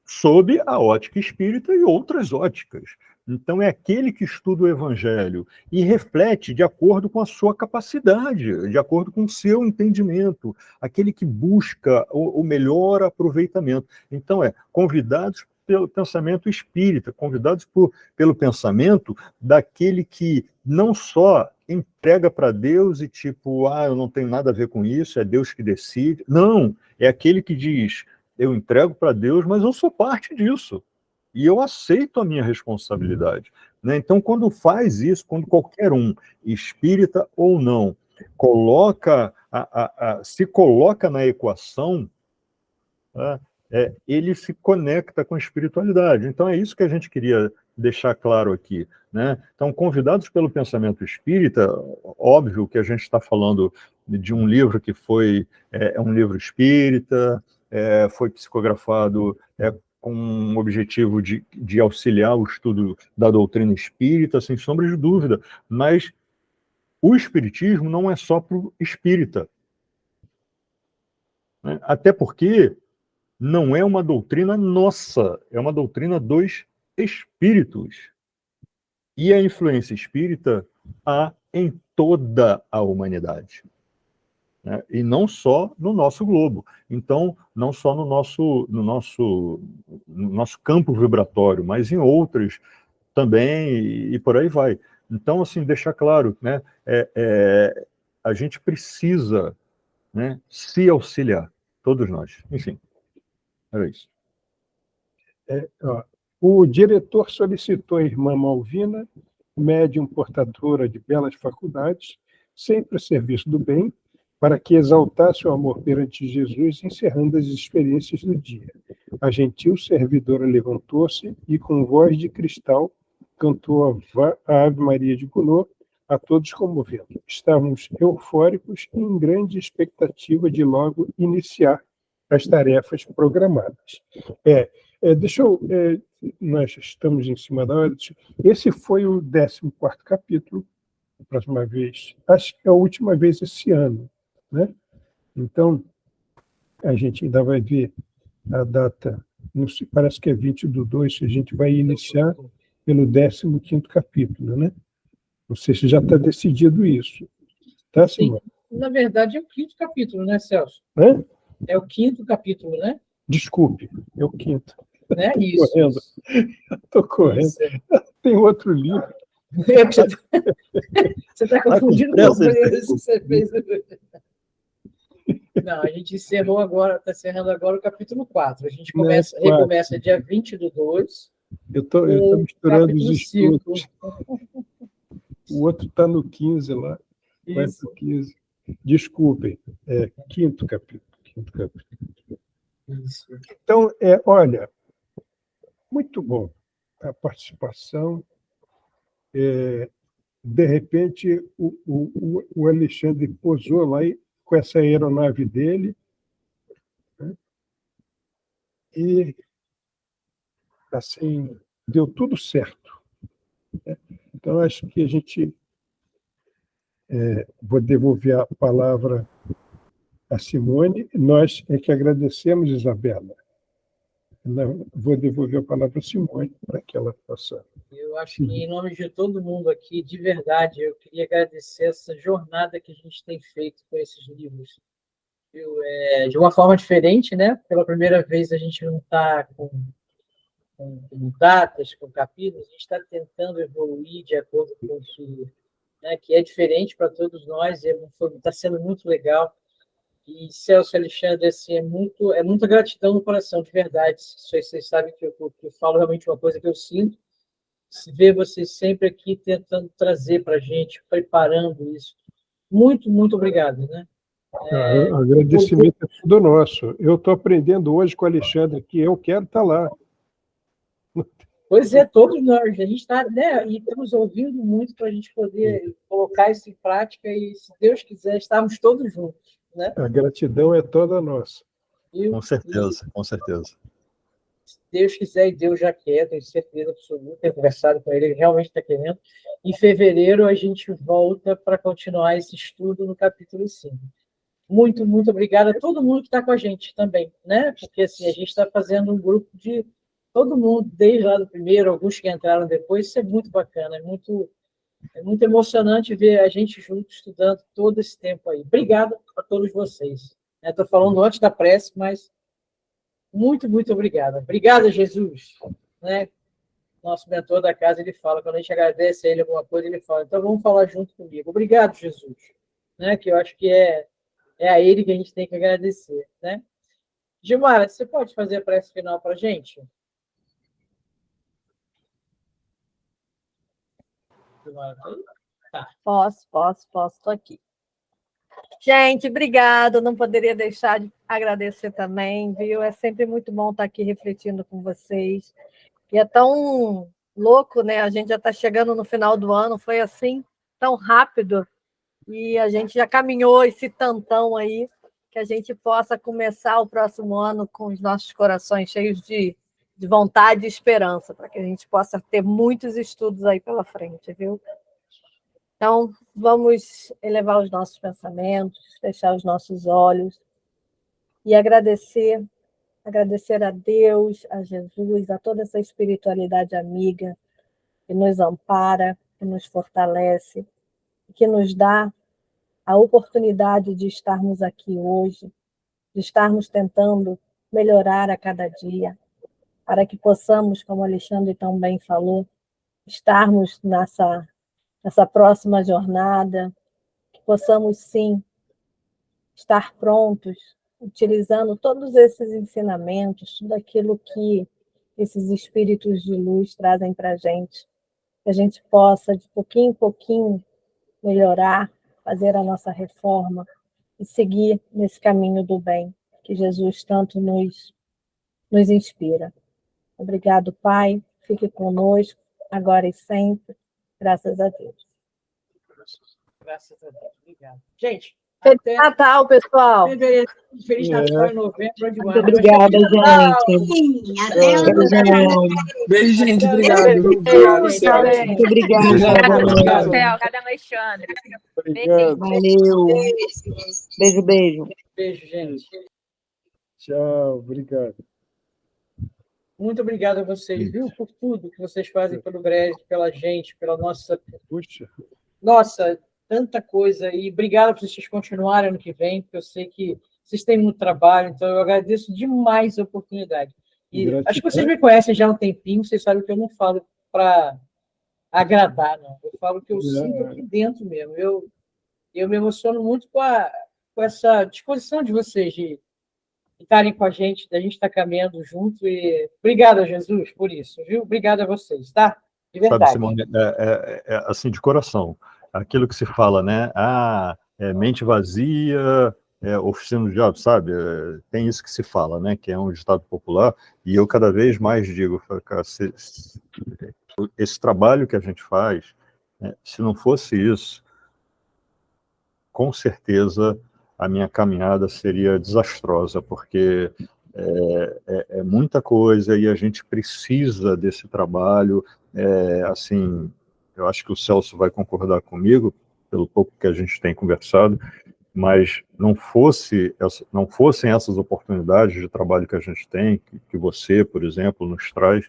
sob a ótica espírita e outras óticas. Então, é aquele que estuda o Evangelho e reflete de acordo com a sua capacidade, de acordo com o seu entendimento, aquele que busca o melhor aproveitamento. Então, convidados pelo pensamento espírita, convidados pelo pensamento daquele que não só entrega para Deus e tipo, eu não tenho nada a ver com isso, é Deus que decide. Não, é aquele que diz, eu entrego para Deus, mas eu sou parte disso. E eu aceito a minha responsabilidade. Né? Então, quando faz isso, quando qualquer um, espírita ou não, se coloca na equação, né, ele se conecta com a espiritualidade. Então, é isso que a gente queria deixar claro aqui. Né? Então, convidados pelo pensamento espírita, óbvio que a gente está falando de um livro que foi um livro espírita, foi psicografado com o objetivo de auxiliar o estudo da doutrina espírita, sem sombra de dúvida, mas o espiritismo não é só para o espírita. Né? Até porque não é uma doutrina nossa, é uma doutrina dos espíritos. E a influência espírita há em toda a humanidade. Né? E não só no nosso globo. Então, não só no nosso campo vibratório, mas em outros também, e por aí vai. Então, assim, deixar claro, né, a gente precisa, né, se auxiliar, todos nós. Enfim, era isso. O diretor solicitou a irmã Malvina, médium portadora de belas faculdades, sempre a serviço do bem, para que exaltasse o amor perante Jesus, encerrando as experiências do dia. A gentil servidora levantou-se e, com voz de cristal, cantou a Ave Maria de Gounod, a todos comovendo. Estávamos eufóricos e em grande expectativa de logo iniciar as tarefas programadas. Nós estamos em cima da hora. Esse foi o 14º capítulo, a próxima vez. Acho que é a última vez esse ano. Né? Então, a gente ainda vai ver a data, não sei, parece que é 20/2, a gente vai iniciar pelo 15º capítulo. Né? Não sei se já está decidido isso. Tá, Simone? Na verdade, é o 5º capítulo, né, Celso? Hã? É o 5º capítulo, né? Desculpe, é o 5º. Né? Isso. Estou correndo. Isso. Tem outro livro. Você está confundindo com o que você fez. Não, a gente encerrou agora, está encerrando agora o capítulo 4. A gente recomeça dia 20/2. Eu estou misturando os estudos. O outro está no 15 lá. Vai para o 15. Desculpem, 5º capítulo. Isso. Então, olha, muito bom a participação. De repente, o Alexandre pousou lá com essa aeronave dele, né? E, assim, deu tudo certo. Né? Então, acho que a gente... vou devolver a palavra a Simone. Nós é que agradecemos, Isabela. Vou devolver a palavra a Simone para que ela possa... Eu acho que, em nome de todo mundo aqui, de verdade, eu queria agradecer essa jornada que a gente tem feito com esses livros. De uma forma diferente, né? Pela primeira vez a gente não está com datas, com capítulos, a gente está tentando evoluir de acordo com o que é diferente para todos nós, e está sendo muito legal. E, Celso, Alexandre, assim, é muita gratidão no coração, de verdade. Vocês sabem que eu falo realmente uma coisa que eu sinto, ver vocês sempre aqui tentando trazer para a gente, preparando isso. Muito, muito obrigado. Né? Agradecimento é tudo nosso. Eu estou aprendendo hoje com o Alexandre que eu quero estar lá. Pois é, todos nós. A gente está, né, e estamos ouvindo muito para a gente poder colocar isso em prática e, se Deus quiser, estarmos todos juntos. Né? A gratidão é toda nossa. Com certeza, com certeza. Se Deus quiser, e Deus já quer, tenho certeza absoluta, tenho conversado com ele realmente está querendo. Em fevereiro, a gente volta para continuar esse estudo no capítulo 5. Muito, muito obrigada a todo mundo que está com a gente também, né? Porque assim, a gente está fazendo um grupo de todo mundo, desde lá do primeiro, alguns que entraram depois, isso é muito bacana, é muito emocionante ver a gente junto estudando todo esse tempo aí. Obrigado a todos vocês. Estou falando antes da prece, mas Muito, muito obrigada. Obrigada, Jesus. Né? Nosso mentor da casa, ele fala, quando a gente agradece a ele alguma coisa, ele fala, então vamos falar junto comigo. Obrigado, Jesus. Né? Que eu acho que é a ele que a gente tem que agradecer. Né? Gilmara, você pode fazer a prece final para a gente? Gilmara, tá aí? Tá. Posso, estou aqui. Gente, obrigada. Não poderia deixar de agradecer também, viu? É sempre muito bom estar aqui refletindo com vocês. E é tão louco, né? A gente já está chegando no final do ano, foi assim, tão rápido, e a gente já caminhou esse tantão aí, que a gente possa começar o próximo ano com os nossos corações cheios de vontade e esperança, para que a gente possa ter muitos estudos aí pela frente, viu? Então, vamos elevar os nossos pensamentos, fechar os nossos olhos e agradecer a Deus, a Jesus, a toda essa espiritualidade amiga que nos ampara, que nos fortalece, que nos dá a oportunidade de estarmos aqui hoje, de estarmos tentando melhorar a cada dia, para que possamos, como o Alexandre também falou, estarmos nessa próxima jornada, que possamos, sim, estar prontos, utilizando todos esses ensinamentos, tudo aquilo que esses espíritos de luz trazem para a gente, que a gente possa, de pouquinho em pouquinho, melhorar, fazer a nossa reforma e seguir nesse caminho do bem, que Jesus tanto nos inspira. Obrigado, Pai. Fique conosco, agora e sempre. Graças a Deus. Graças a Deus. Obrigado. Gente, Feliz até Natal, pessoal. fevereiro. Feliz Natal em novembro. Muito obrigada, gente. Sim, até ano Beijo, gente. Até Obrigado. ano Obrigado, gente. Celso. Muito obrigada. Obrigado, Obrigada, Alexandre. Obrigado. Valeu. Beijo, beijo. Beijo, gente. Tchau, obrigado. Muito obrigado a vocês, viu, por tudo que vocês fazem pelo Grésio, pela gente, pela nossa... Puxa, Nossa, tanta coisa. E obrigado por vocês continuarem ano que vem, porque eu sei que vocês têm muito trabalho, então eu agradeço demais a oportunidade. E gratidão. acho que vocês me conhecem já há um tempinho, vocês sabem que eu não falo para agradar, não. Eu falo o que eu sinto aqui dentro mesmo. Eu me emociono muito com essa disposição de vocês de estarem com a gente, da gente estar caminhando junto. E obrigado a Jesus por isso, viu? Obrigado a vocês, tá? De verdade. Sabe, Simone, assim, de coração, aquilo que se fala, né? Mente vazia, oficina do diabo, sabe? Tem isso que se fala, né? Que é um ditado popular, e eu cada vez mais digo, cara, esse trabalho que a gente faz, né, se não fosse isso, com certeza a minha caminhada seria desastrosa, porque é muita coisa e a gente precisa desse trabalho. Assim, eu acho que o Celso vai concordar comigo, pelo pouco que a gente tem conversado, mas não fossem essas oportunidades de trabalho que a gente tem, que você, por exemplo, nos traz,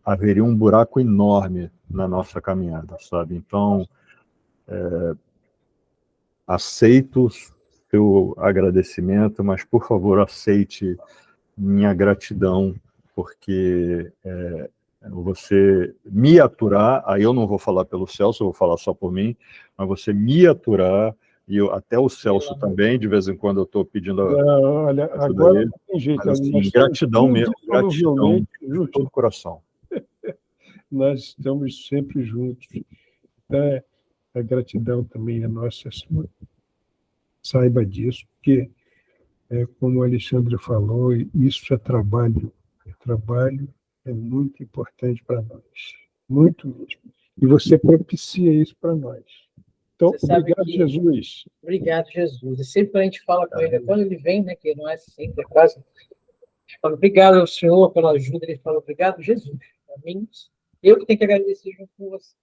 haveria um buraco enorme na nossa caminhada, sabe? Então, aceito seu agradecimento, mas, por favor, aceite minha gratidão, porque você me aturar, aí eu não vou falar pelo Celso, eu vou falar só por mim, mas você me aturar, e até o Celso também, de vez em quando eu estou pedindo olha, agora não tem jeito. mas, assim, gratidão mesmo, gratidão de todo o coração. Nós estamos sempre juntos. A gratidão também é nossa, sua. Saiba disso, porque, como o Alexandre falou, isso é trabalho. Trabalho é muito importante para nós. Muito mesmo. E você propicia isso para nós. Então, obrigado, Jesus. Obrigado, Jesus. E sempre a gente fala com ele, quando ele vem, né, que não é sempre, é quase... Fala, obrigado ao Senhor pela ajuda. Ele fala, obrigado, Jesus. Para mim, eu que tenho que agradecer junto com você.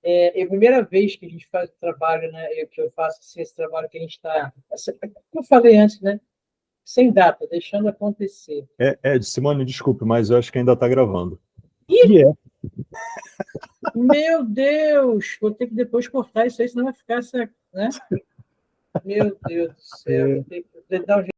É a primeira vez que a gente faz o trabalho, né, que eu faço assim, esse trabalho que a gente está, como eu falei antes, né, sem data, deixando acontecer. Simone, desculpe, mas eu acho que ainda está gravando. Meu Deus! Vou ter que depois cortar isso aí, senão vai ficar essa... Né? Meu Deus do céu. Vou ter que dar um jeito.